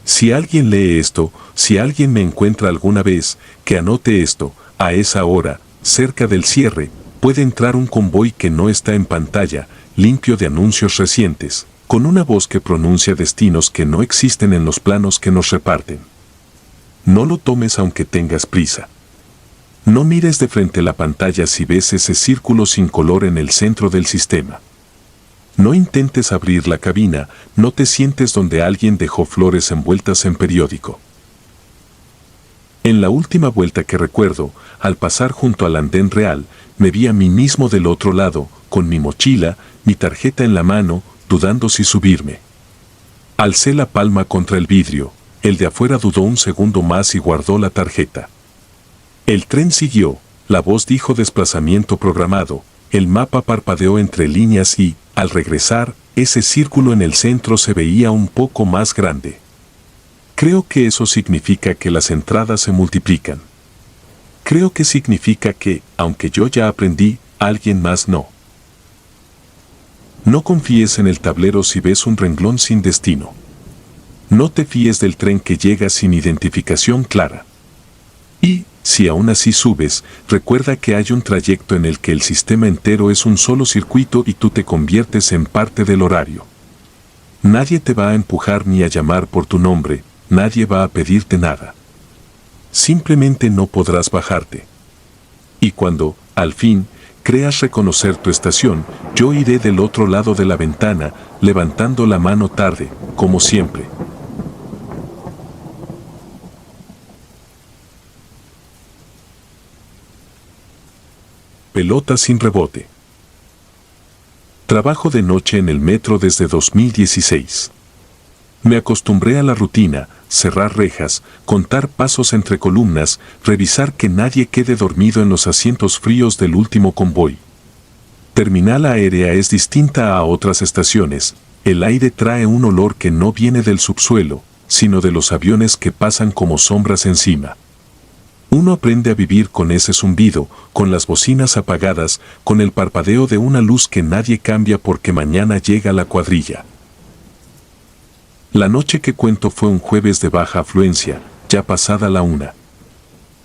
Si alguien lee esto, si alguien me encuentra alguna vez, que anote esto, a esa hora, cerca del cierre, puede entrar un convoy que no está en pantalla, limpio de anuncios recientes, con una voz que pronuncia destinos que no existen en los planos que nos reparten. No lo tomes aunque tengas prisa. No mires de frente la pantalla si ves ese círculo sin color en el centro del sistema. No intentes abrir la cabina, no te sientes donde alguien dejó flores envueltas en periódico. En la última vuelta que recuerdo, al pasar junto al andén real, me vi a mí mismo del otro lado, con mi mochila, mi tarjeta en la mano, dudando si subirme. Alcé la palma contra el vidrio, el de afuera dudó un segundo más y guardó la tarjeta. El tren siguió, la voz dijo desplazamiento programado, el mapa parpadeó entre líneas y, al regresar, ese círculo en el centro se veía un poco más grande. Creo que eso significa que las entradas se multiplican. Creo que significa que, aunque yo ya aprendí, alguien más no. No confíes en el tablero si ves un renglón sin destino. No te fíes del tren que llega sin identificación clara. Y, si aún así subes, recuerda que hay un trayecto en el que el sistema entero es un solo circuito y tú te conviertes en parte del horario. Nadie te va a empujar ni a llamar por tu nombre, nadie va a pedirte nada. Simplemente no podrás bajarte. Y cuando, al fin, creas reconocer tu estación, yo iré del otro lado de la ventana, levantando la mano tarde, como siempre. Pelota sin rebote. Trabajo de noche en el metro desde 2016. Me acostumbré a la rutina, cerrar rejas, contar pasos entre columnas, revisar que nadie quede dormido en los asientos fríos del último convoy. Terminal aérea es distinta a otras estaciones, el aire trae un olor que no viene del subsuelo, sino de los aviones que pasan como sombras encima. Uno aprende a vivir con ese zumbido, con las bocinas apagadas, con el parpadeo de una luz que nadie cambia porque mañana llega la cuadrilla. La noche que cuento fue un jueves de baja afluencia, ya pasada la 1.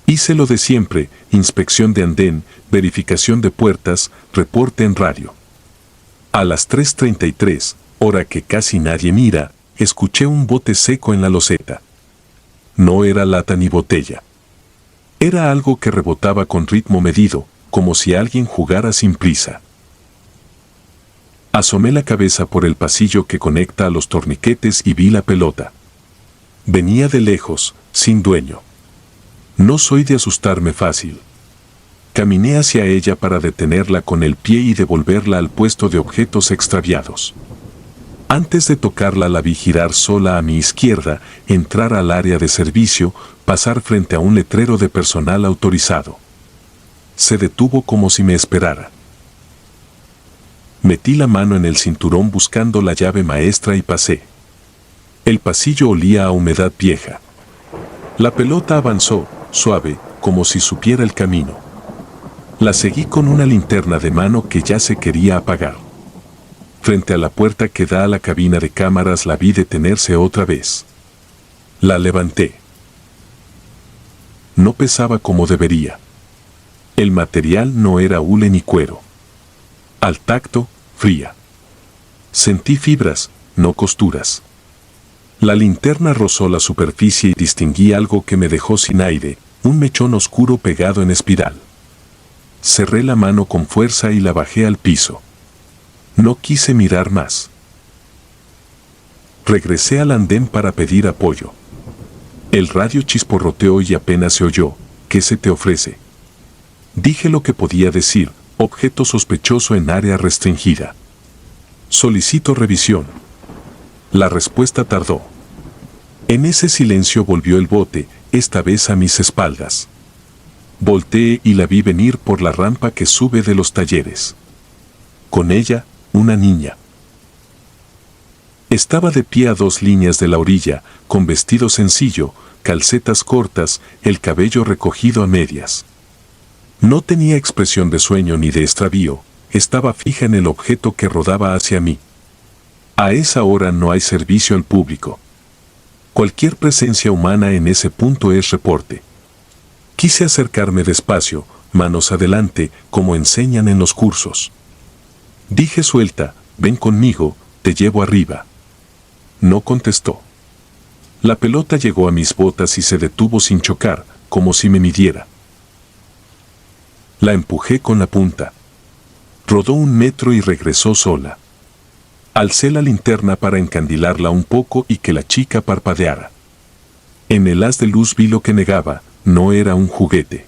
Hice lo de siempre, inspección de andén, verificación de puertas, reporte en radio. A las 3:33, hora que casi nadie mira, escuché un bote seco en la loseta. No era lata ni botella. Era algo que rebotaba con ritmo medido, como si alguien jugara sin prisa. Asomé la cabeza por el pasillo que conecta a los torniquetes y vi la pelota. Venía de lejos, sin dueño. No soy de asustarme fácil. Caminé hacia ella para detenerla con el pie y devolverla al puesto de objetos extraviados. Antes de tocarla la vi girar sola a mi izquierda, entrar al área de servicio, pasar frente a un letrero de personal autorizado. Se detuvo como si me esperara. Metí la mano en el cinturón buscando la llave maestra y pasé. El pasillo olía a humedad vieja. La pelota avanzó, suave, como si supiera el camino. La seguí con una linterna de mano que ya se quería apagar. Frente a la puerta que da a la cabina de cámaras la vi detenerse otra vez. La levanté. No pesaba como debería. El material no era hule ni cuero. Al tacto, fría. Sentí fibras, no costuras. La linterna rozó la superficie y distinguí algo que me dejó sin aire, un mechón oscuro pegado en espiral. Cerré la mano con fuerza y la bajé al piso. No quise mirar más. Regresé al andén para pedir apoyo. El radio chisporroteó y apenas se oyó. ¿Qué se te ofrece? Dije lo que podía decir, objeto sospechoso en área restringida. Solicito revisión. La respuesta tardó. En ese silencio volvió el bote, esta vez a mis espaldas. Volteé y la vi venir por la rampa que sube de los talleres. Con ella, una niña. Estaba de pie a 2 líneas de la orilla, con vestido sencillo, calcetas cortas, el cabello recogido a medias. No tenía expresión de sueño ni de extravío, estaba fija en el objeto que rodaba hacia mí. A esa hora no hay servicio al público. Cualquier presencia humana en ese punto es reporte. Quise acercarme despacio, manos adelante, como enseñan en los cursos. Dije suelta, ven conmigo, te llevo arriba. No contestó. La pelota llegó a mis botas y se detuvo sin chocar, como si me midiera. La empujé con la punta. Rodó 1 metro y regresó sola. Alcé la linterna para encandilarla un poco y que la chica parpadeara. En el haz de luz vi lo que negaba, no era un juguete.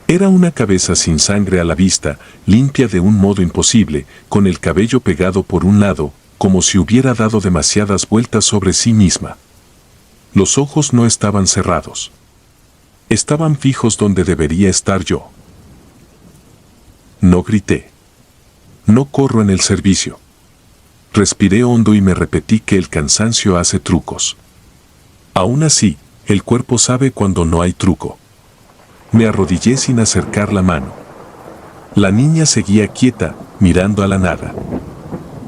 Era una cabeza sin sangre a la vista, limpia de un modo imposible, con el cabello pegado por un lado, como si hubiera dado demasiadas vueltas sobre sí misma. Los ojos no estaban cerrados. Estaban fijos donde debería estar yo. No grité. No corro en el servicio. Respiré hondo y me repetí que el cansancio hace trucos. Aún así, el cuerpo sabe cuando no hay truco. Me arrodillé sin acercar la mano. La niña seguía quieta, mirando a la nada.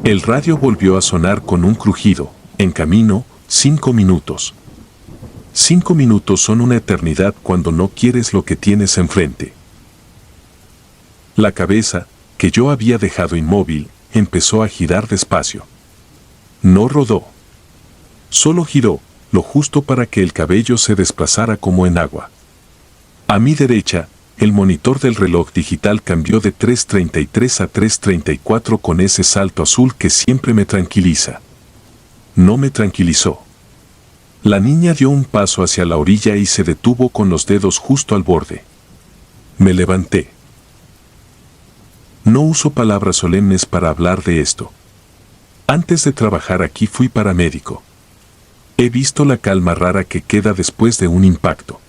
El radio volvió a sonar con un crujido. En camino, 5 minutos. 5 minutos son una eternidad cuando no quieres lo que tienes enfrente. La cabeza, que yo había dejado inmóvil, empezó a girar despacio. No rodó. Solo giró, lo justo para que el cabello se desplazara como en agua. A mi derecha, el monitor del reloj digital cambió de 3:33 a 3:34 con ese salto azul que siempre me tranquiliza. No me tranquilizó. La niña dio un paso hacia la orilla y se detuvo con los dedos justo al borde. Me levanté. No uso palabras solemnes para hablar de esto. Antes de trabajar aquí fui paramédico. He visto la calma rara que queda después de un impacto.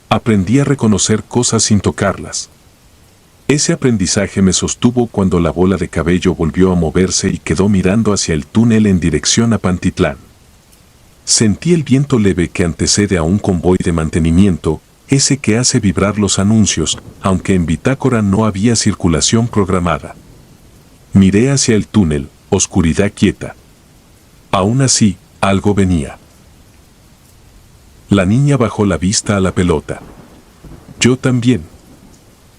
Aprendí a reconocer cosas sin tocarlas. Ese aprendizaje me sostuvo cuando la bola de cabello volvió a moverse y quedó mirando hacia el túnel en dirección a Pantitlán. Sentí el viento leve que antecede a un convoy de mantenimiento, ese que hace vibrar los anuncios, aunque en bitácora no había circulación programada. Miré hacia el túnel, oscuridad quieta. Aún así, algo venía. La niña bajó la vista a la pelota. Yo también.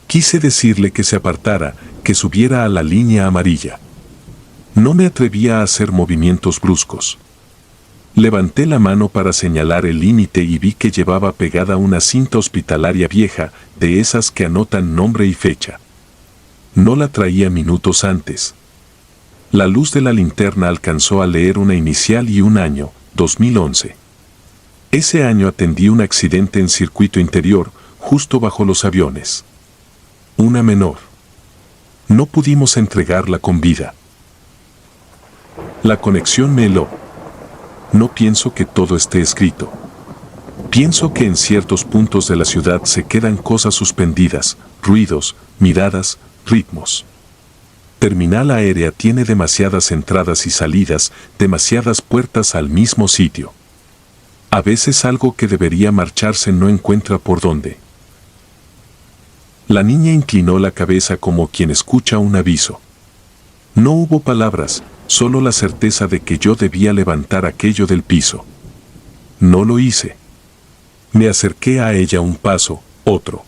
Quise decirle que se apartara, que subiera a la línea amarilla. No me atrevía a hacer movimientos bruscos. Levanté la mano para señalar el límite y vi que llevaba pegada una cinta hospitalaria vieja, de esas que anotan nombre y fecha. No la traía minutos antes. La luz de la linterna alcanzó a leer una inicial y un año, 2011. Ese año atendí un accidente en circuito interior, justo bajo los aviones. Una menor. No pudimos entregarla con vida. La conexión me heló. No pienso que todo esté escrito. Pienso que en ciertos puntos de la ciudad se quedan cosas suspendidas, ruidos, miradas, ritmos. Terminal aérea tiene demasiadas entradas y salidas, demasiadas puertas al mismo sitio. A veces algo que debería marcharse no encuentra por dónde. La niña inclinó la cabeza como quien escucha un aviso. No hubo palabras, solo la certeza de que yo debía levantar aquello del piso. No lo hice. Me acerqué a ella un paso, otro.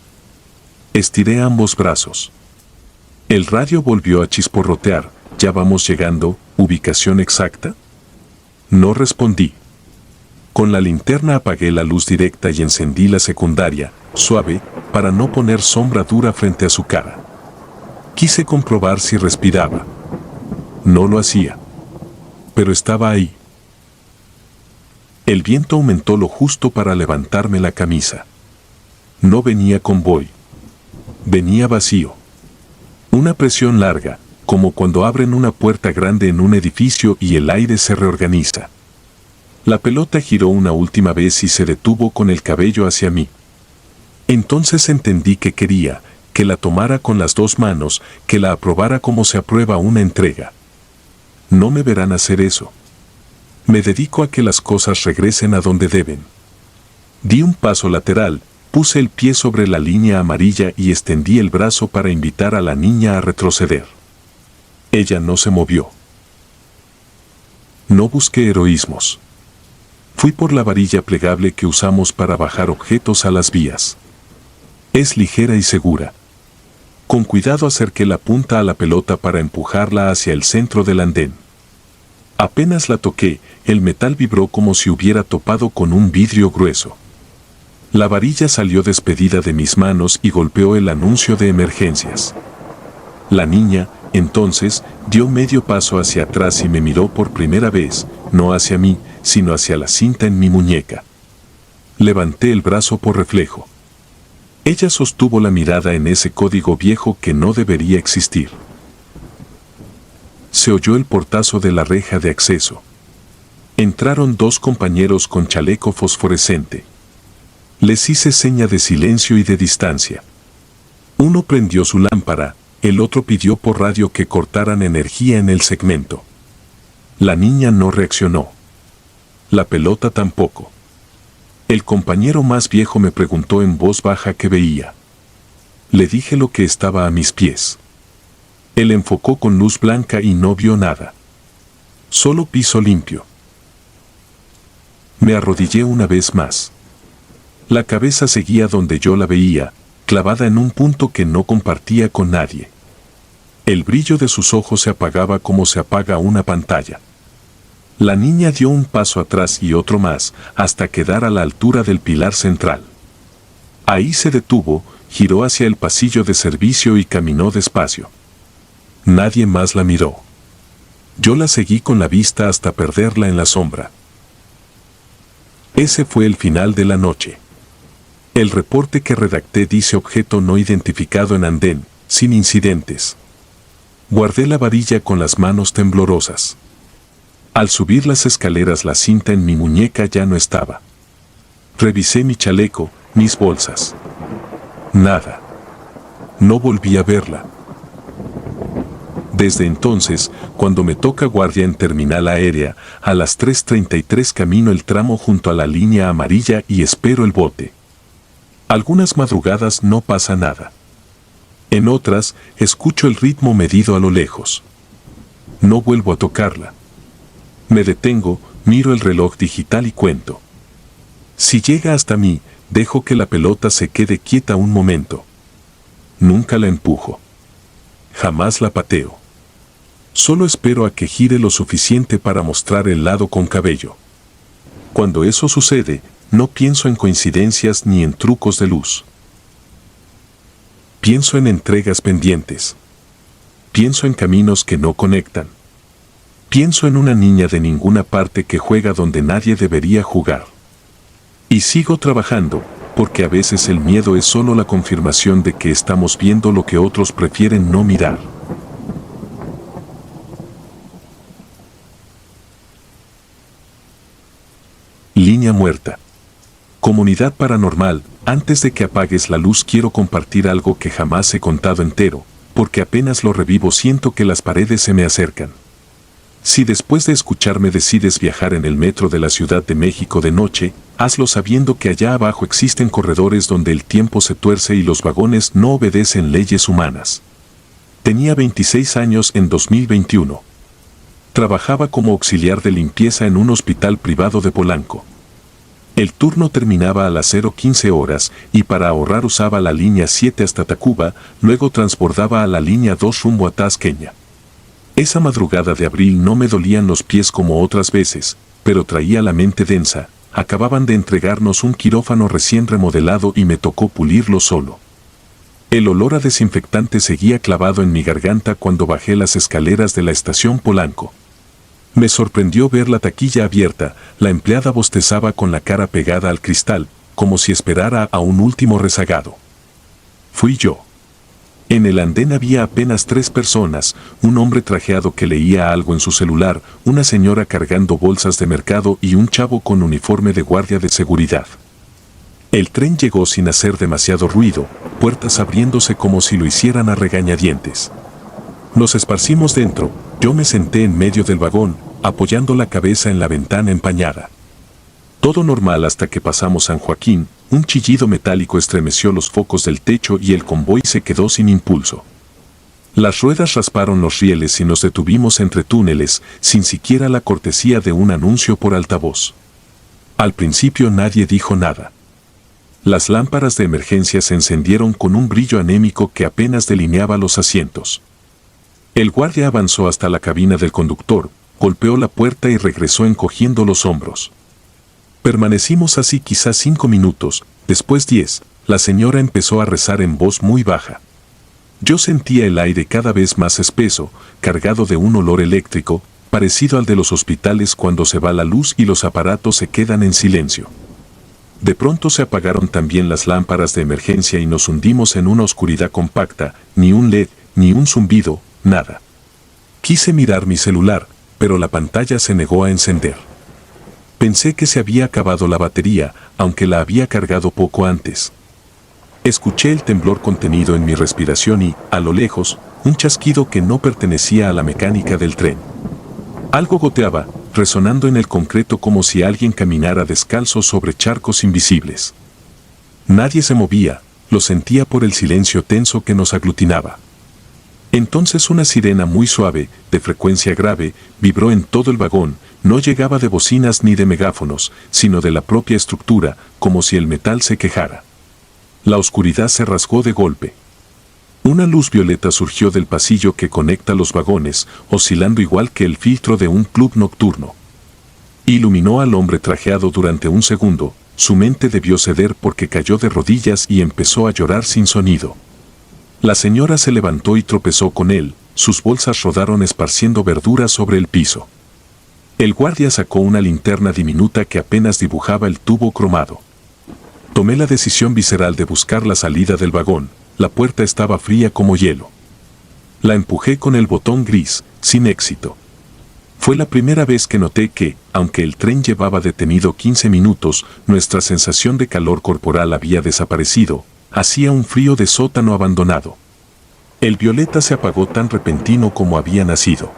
Estiré ambos brazos. El radio volvió a chisporrotear. ¿Ya vamos llegando? ¿Ubicación exacta? No respondí. Con la linterna apagué la luz directa y encendí la secundaria, suave, para no poner sombra dura frente a su cara. Quise comprobar si respiraba. No lo hacía. Pero estaba ahí. El viento aumentó lo justo para levantarme la camisa. No venía convoy. Venía vacío. Una presión larga, como cuando abren una puerta grande en un edificio y el aire se reorganiza. La pelota giró una última vez y se detuvo con el cabello hacia mí. Entonces entendí que quería, que la tomara con las dos manos, que la aprobara como se aprueba una entrega. No me verán hacer eso. Me dedico a que las cosas regresen a donde deben. Di un paso lateral, puse el pie sobre la línea amarilla y extendí el brazo para invitar a la niña a retroceder. Ella no se movió. No busqué heroísmos. Fui por la varilla plegable que usamos para bajar objetos a las vías. Es ligera y segura. Con cuidado acerqué la punta a la pelota para empujarla hacia el centro del andén. Apenas la toqué, el metal vibró como si hubiera topado con un vidrio grueso. La varilla salió despedida de mis manos y golpeó el anuncio de emergencias. La niña, entonces, dio medio paso hacia atrás y me miró por primera vez, no hacia mí, sino hacia la cinta en mi muñeca. Levanté el brazo por reflejo. Ella sostuvo la mirada en ese código viejo que no debería existir. Se oyó el portazo de la reja de acceso. Entraron dos compañeros con chaleco fosforescente. Les hice seña de silencio y de distancia. Uno prendió su lámpara, el otro pidió por radio que cortaran energía en el segmento. La niña no reaccionó. La pelota tampoco. El compañero más viejo me preguntó en voz baja qué veía. Le dije lo que estaba a mis pies. Él enfocó con luz blanca y no vio nada. Solo piso limpio. Me arrodillé una vez más. La cabeza seguía donde yo la veía, clavada en un punto que no compartía con nadie. El brillo de sus ojos se apagaba como se apaga una pantalla. La niña dio un paso atrás y otro más, hasta quedar a la altura del pilar central. Ahí se detuvo, giró hacia el pasillo de servicio y caminó despacio. Nadie más la miró. Yo la seguí con la vista hasta perderla en la sombra. Ese fue el final de la noche. El reporte que redacté dice objeto no identificado en andén, sin incidentes. Guardé la varilla con las manos temblorosas. Al subir las escaleras la cinta en mi muñeca ya no estaba. Revisé mi chaleco, mis bolsas. Nada. No volví a verla. Desde entonces, cuando me toca guardia en terminal aérea, a las 3:33 camino el tramo junto a la línea amarilla y espero el bote. Algunas madrugadas no pasa nada. En otras, escucho el ritmo medido a lo lejos. No vuelvo a tocarla. Me detengo, miro el reloj digital y cuento. Si llega hasta mí, dejo que la pelota se quede quieta un momento. Nunca la empujo. Jamás la pateo. Solo espero a que gire lo suficiente para mostrar el lado con cabello. Cuando eso sucede, no pienso en coincidencias ni en trucos de luz. Pienso en entregas pendientes. Pienso en caminos que no conectan. Pienso en una niña de ninguna parte que juega donde nadie debería jugar. Y sigo trabajando, porque a veces el miedo es solo la confirmación de que estamos viendo lo que otros prefieren no mirar. Línea muerta. Comunidad paranormal, antes de que apagues la luz quiero compartir algo que jamás he contado entero, porque apenas lo revivo siento que las paredes se me acercan. Si después de escucharme decides viajar en el metro de la Ciudad de México de noche, hazlo sabiendo que allá abajo existen corredores donde el tiempo se tuerce y los vagones no obedecen leyes humanas. Tenía 26 años en 2021. Trabajaba como auxiliar de limpieza en un hospital privado de Polanco. El turno terminaba a las 0:15 horas y para ahorrar usaba la línea 7 hasta Tacuba, luego transbordaba a la línea 2 rumbo a Tasqueña. Esa madrugada de abril no me dolían los pies como otras veces, pero traía la mente densa. Acababan de entregarnos un quirófano recién remodelado y me tocó pulirlo solo. El olor a desinfectante seguía clavado en mi garganta cuando bajé las escaleras de la estación Polanco. Me sorprendió ver la taquilla abierta, la empleada bostezaba con la cara pegada al cristal, como si esperara a un último rezagado. Fui yo. En el andén había apenas 3 personas, un hombre trajeado que leía algo en su celular, una señora cargando bolsas de mercado y un chavo con uniforme de guardia de seguridad. El tren llegó sin hacer demasiado ruido, puertas abriéndose como si lo hicieran a regañadientes. Nos esparcimos dentro, yo me senté en medio del vagón, apoyando la cabeza en la ventana empañada. Todo normal hasta que pasamos San Joaquín, un chillido metálico estremeció los focos del techo y el convoy se quedó sin impulso. Las ruedas rasparon los rieles y nos detuvimos entre túneles, sin siquiera la cortesía de un anuncio por altavoz. Al principio nadie dijo nada. Las lámparas de emergencia se encendieron con un brillo anémico que apenas delineaba los asientos. El guardia avanzó hasta la cabina del conductor, golpeó la puerta y regresó encogiendo los hombros. Permanecimos así quizás 5 minutos, después 10, la señora empezó a rezar en voz muy baja. Yo sentía el aire cada vez más espeso, cargado de un olor eléctrico, parecido al de los hospitales cuando se va la luz y los aparatos se quedan en silencio. De pronto se apagaron también las lámparas de emergencia y nos hundimos en una oscuridad compacta, ni un LED, ni un zumbido, nada. Quise mirar mi celular, pero la pantalla se negó a encender. Pensé que se había acabado la batería, aunque la había cargado poco antes. Escuché el temblor contenido en mi respiración y, a lo lejos, un chasquido que no pertenecía a la mecánica del tren. Algo goteaba, resonando en el concreto como si alguien caminara descalzo sobre charcos invisibles. Nadie se movía, lo sentía por el silencio tenso que nos aglutinaba. Entonces una sirena muy suave, de frecuencia grave, vibró en todo el vagón, no llegaba de bocinas ni de megáfonos, sino de la propia estructura, como si el metal se quejara. La oscuridad se rasgó de golpe. Una luz violeta surgió del pasillo que conecta los vagones, oscilando igual que el filtro de un club nocturno. Iluminó al hombre trajeado durante un segundo, su mente debió ceder porque cayó de rodillas y empezó a llorar sin sonido. La señora se levantó y tropezó con él, sus bolsas rodaron esparciendo verduras sobre el piso. El guardia sacó una linterna diminuta que apenas dibujaba el tubo cromado. Tomé la decisión visceral de buscar la salida del vagón, la puerta estaba fría como hielo. La empujé con el botón gris, sin éxito. Fue la primera vez que noté que, aunque el tren llevaba detenido 15 minutos, nuestra sensación de calor corporal había desaparecido. Hacía un frío de sótano abandonado. El violeta se apagó tan repentino como había nacido.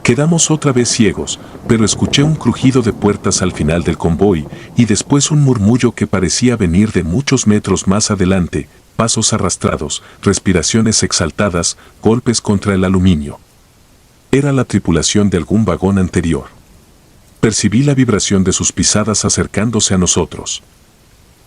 Quedamos otra vez ciegos, pero escuché un crujido de puertas al final del convoy y después un murmullo que parecía venir de muchos metros más adelante, pasos arrastrados, respiraciones exaltadas, golpes contra el aluminio. Era la tripulación de algún vagón anterior. Percibí la vibración de sus pisadas acercándose a nosotros.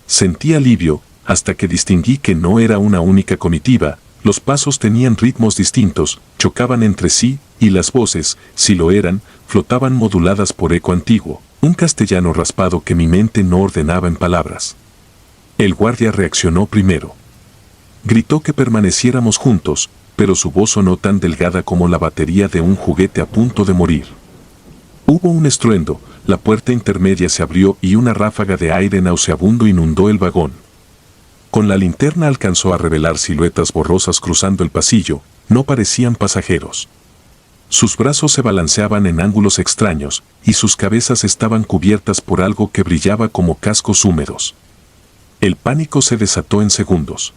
Sentí alivio, hasta que distinguí que no era una única comitiva, los pasos tenían ritmos distintos, chocaban entre sí, y las voces, si lo eran, flotaban moduladas por eco antiguo, un castellano raspado que mi mente no ordenaba en palabras. El guardia reaccionó primero. Gritó que permaneciéramos juntos, pero su voz sonó tan delgada como la batería de un juguete a punto de morir. Hubo un estruendo, la puerta intermedia se abrió y una ráfaga de aire nauseabundo inundó el vagón. Con la linterna alcanzó a revelar siluetas borrosas cruzando el pasillo, no parecían pasajeros. Sus brazos se balanceaban en ángulos extraños, y sus cabezas estaban cubiertas por algo que brillaba como cascos húmedos. El pánico se desató en segundos.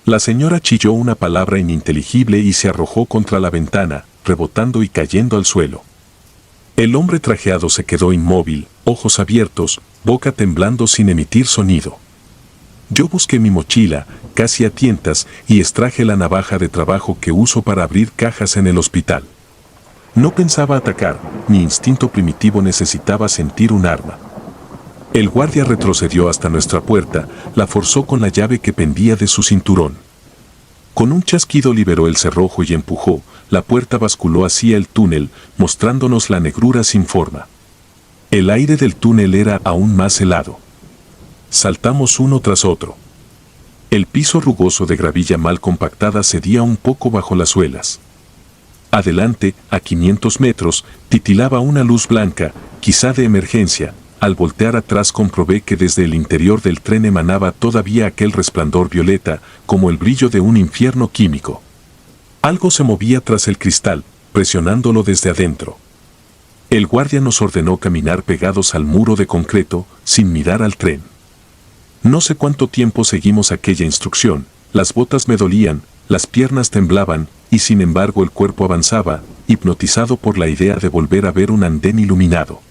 La señora chilló una palabra ininteligible y se arrojó contra la ventana, rebotando y cayendo al suelo. El hombre trajeado se quedó inmóvil, ojos abiertos, boca temblando sin emitir sonido. Yo busqué mi mochila, casi a tientas, y extraje la navaja de trabajo que uso para abrir cajas en el hospital. No pensaba atacar, mi instinto primitivo necesitaba sentir un arma. El guardia retrocedió hasta nuestra puerta, la forzó con la llave que pendía de su cinturón. Con un chasquido liberó el cerrojo y empujó, la puerta basculó hacia el túnel, mostrándonos la negrura sin forma. El aire del túnel era aún más helado. Saltamos uno tras otro. El piso rugoso de gravilla mal compactada cedía un poco bajo las suelas. Adelante, a 500 metros, titilaba una luz blanca, quizá de emergencia. Al voltear atrás comprobé que desde el interior del tren emanaba todavía aquel resplandor violeta, como el brillo de un infierno químico. Algo se movía tras el cristal, presionándolo desde adentro. El guardia nos ordenó caminar pegados al muro de concreto, sin mirar al tren. No sé cuánto tiempo seguimos aquella instrucción, las botas me dolían, las piernas temblaban, y sin embargo el cuerpo avanzaba, hipnotizado por la idea de volver a ver un andén iluminado.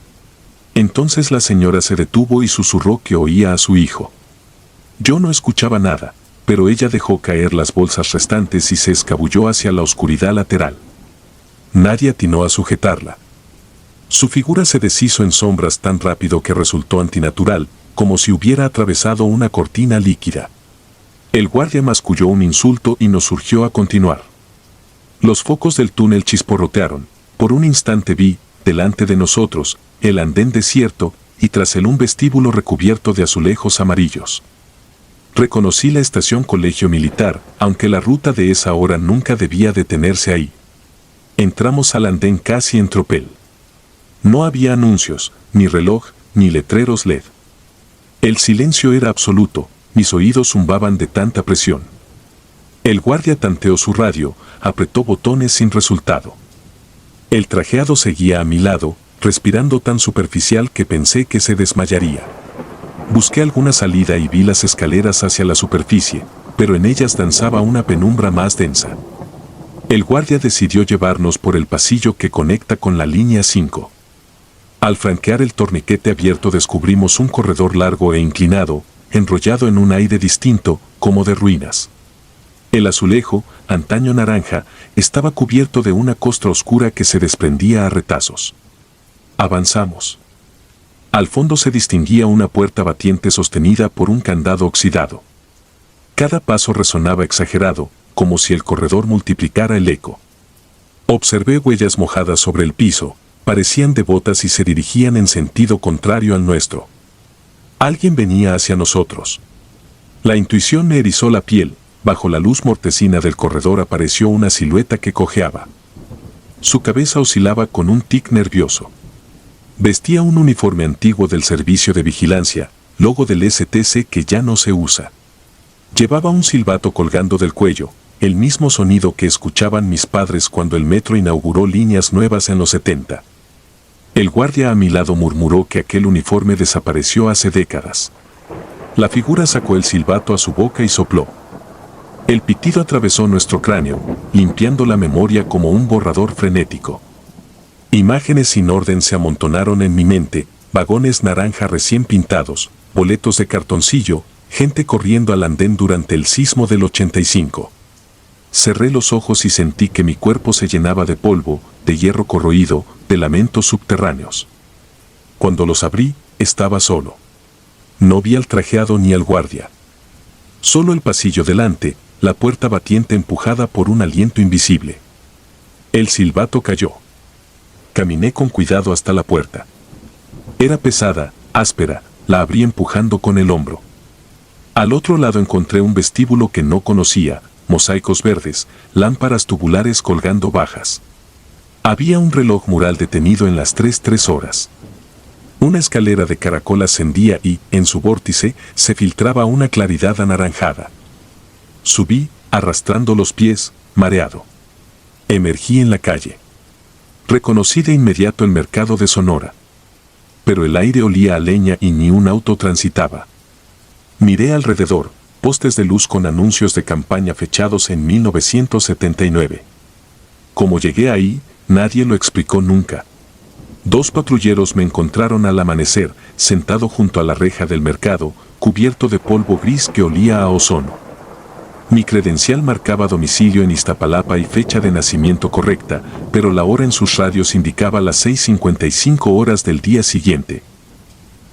Entonces la señora se detuvo y susurró que oía a su hijo. Yo no escuchaba nada, pero ella dejó caer las bolsas restantes y se escabulló hacia la oscuridad lateral. Nadie atinó a sujetarla. Su figura se deshizo en sombras tan rápido que resultó antinatural, como si hubiera atravesado una cortina líquida. El guardia masculló un insulto y nos urgió a continuar. Los focos del túnel chisporrotearon. Por un instante vi, delante de nosotros, el andén desierto, y tras él un vestíbulo recubierto de azulejos amarillos. Reconocí la estación Colegio Militar, aunque la ruta de esa hora nunca debía detenerse ahí. Entramos al andén casi en tropel. No había anuncios, ni reloj, ni letreros LED. El silencio era absoluto, mis oídos zumbaban de tanta presión. El guardia tanteó su radio, apretó botones sin resultado. El trajeado seguía a mi lado, respirando tan superficial que pensé que se desmayaría. Busqué alguna salida y vi las escaleras hacia la superficie, pero en ellas danzaba una penumbra más densa. El guardia decidió llevarnos por el pasillo que conecta con la línea 5. Al franquear el torniquete abierto descubrimos un corredor largo e inclinado, enrollado en un aire distinto, como de ruinas. El azulejo, antaño naranja, estaba cubierto de una costra oscura que se desprendía a retazos. Avanzamos. Al fondo se distinguía una puerta batiente sostenida por un candado oxidado. Cada paso resonaba exagerado, como si el corredor multiplicara el eco. Observé huellas mojadas sobre el piso, parecían de botas y se dirigían en sentido contrario al nuestro. Alguien venía hacia nosotros. La intuición me erizó la piel. Bajo la luz mortecina del corredor apareció una silueta que cojeaba. Su cabeza oscilaba con un tic nervioso. Vestía un uniforme antiguo del servicio de vigilancia, logo del STC que ya no se usa. Llevaba un silbato colgando del cuello, el mismo sonido que escuchaban mis padres cuando el metro inauguró líneas nuevas en los 70. El guardia a mi lado murmuró que aquel uniforme desapareció hace décadas. La figura sacó el silbato a su boca y sopló. El pitido atravesó nuestro cráneo, limpiando la memoria como un borrador frenético. Imágenes sin orden se amontonaron en mi mente, vagones naranja recién pintados, boletos de cartoncillo, gente corriendo al andén durante el sismo del 85. Cerré los ojos y sentí que mi cuerpo se llenaba de polvo, de hierro corroído, de lamentos subterráneos. Cuando los abrí, estaba solo. No vi al trajeado ni al guardia. Solo el pasillo delante, la puerta batiente empujada por un aliento invisible. El silbato cayó. Caminé con cuidado hasta la puerta. Era pesada, áspera, la abrí empujando con el hombro. Al otro lado encontré un vestíbulo que no conocía, mosaicos verdes, lámparas tubulares colgando bajas. Había un reloj mural detenido en las 3 horas. Una escalera de caracol ascendía y, en su vórtice, se filtraba una claridad anaranjada. Subí, arrastrando los pies, mareado. Emergí en la calle. Reconocí de inmediato el mercado de Sonora. Pero el aire olía a leña y ni un auto transitaba. Miré alrededor, postes de luz con anuncios de campaña fechados en 1979. Como llegué ahí, nadie lo explicó nunca. 2 patrulleros me encontraron al amanecer, sentado junto a la reja del mercado, cubierto de polvo gris que olía a ozono. Mi credencial marcaba domicilio en Iztapalapa y fecha de nacimiento correcta, pero la hora en sus radios indicaba las 6:55 horas del día siguiente.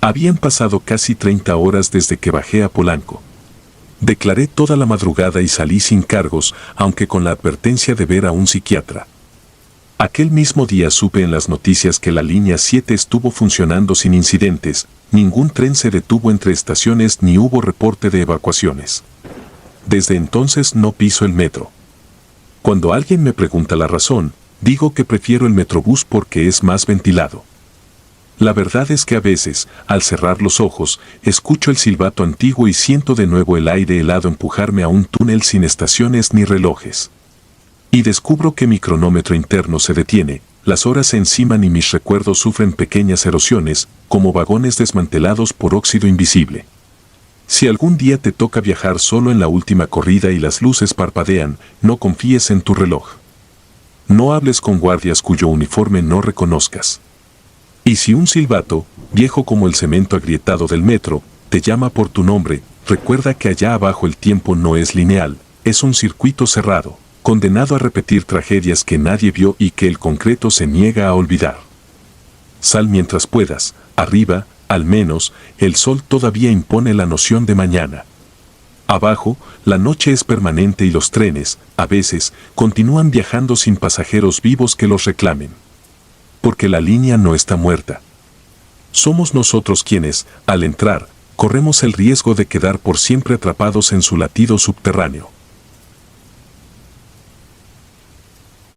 Habían pasado casi 30 horas desde que bajé a Polanco. Declaré toda la madrugada y salí sin cargos, aunque con la advertencia de ver a un psiquiatra. Aquel mismo día supe en las noticias que la línea 7 estuvo funcionando sin incidentes, ningún tren se detuvo entre estaciones ni hubo reporte de evacuaciones. Desde entonces no piso el metro. Cuando alguien me pregunta la razón, digo que prefiero el metrobús porque es más ventilado. La verdad es que a veces, al cerrar los ojos, escucho el silbato antiguo y siento de nuevo el aire helado empujarme a un túnel sin estaciones ni relojes. Y descubro que mi cronómetro interno se detiene, las horas se enciman y mis recuerdos sufren pequeñas erosiones, como vagones desmantelados por óxido invisible. Si algún día te toca viajar solo en la última corrida y las luces parpadean, no confíes en tu reloj. No hables con guardias cuyo uniforme no reconozcas. Y si un silbato, viejo como el cemento agrietado del metro, te llama por tu nombre, recuerda que allá abajo el tiempo no es lineal, es un circuito cerrado, condenado a repetir tragedias que nadie vio y que el concreto se niega a olvidar. Sal mientras puedas, arriba, al menos, el sol todavía impone la noción de mañana. Abajo, la noche es permanente y los trenes, a veces, continúan viajando sin pasajeros vivos que los reclamen. Porque la línea no está muerta. Somos nosotros quienes, al entrar, corremos el riesgo de quedar por siempre atrapados en su latido subterráneo.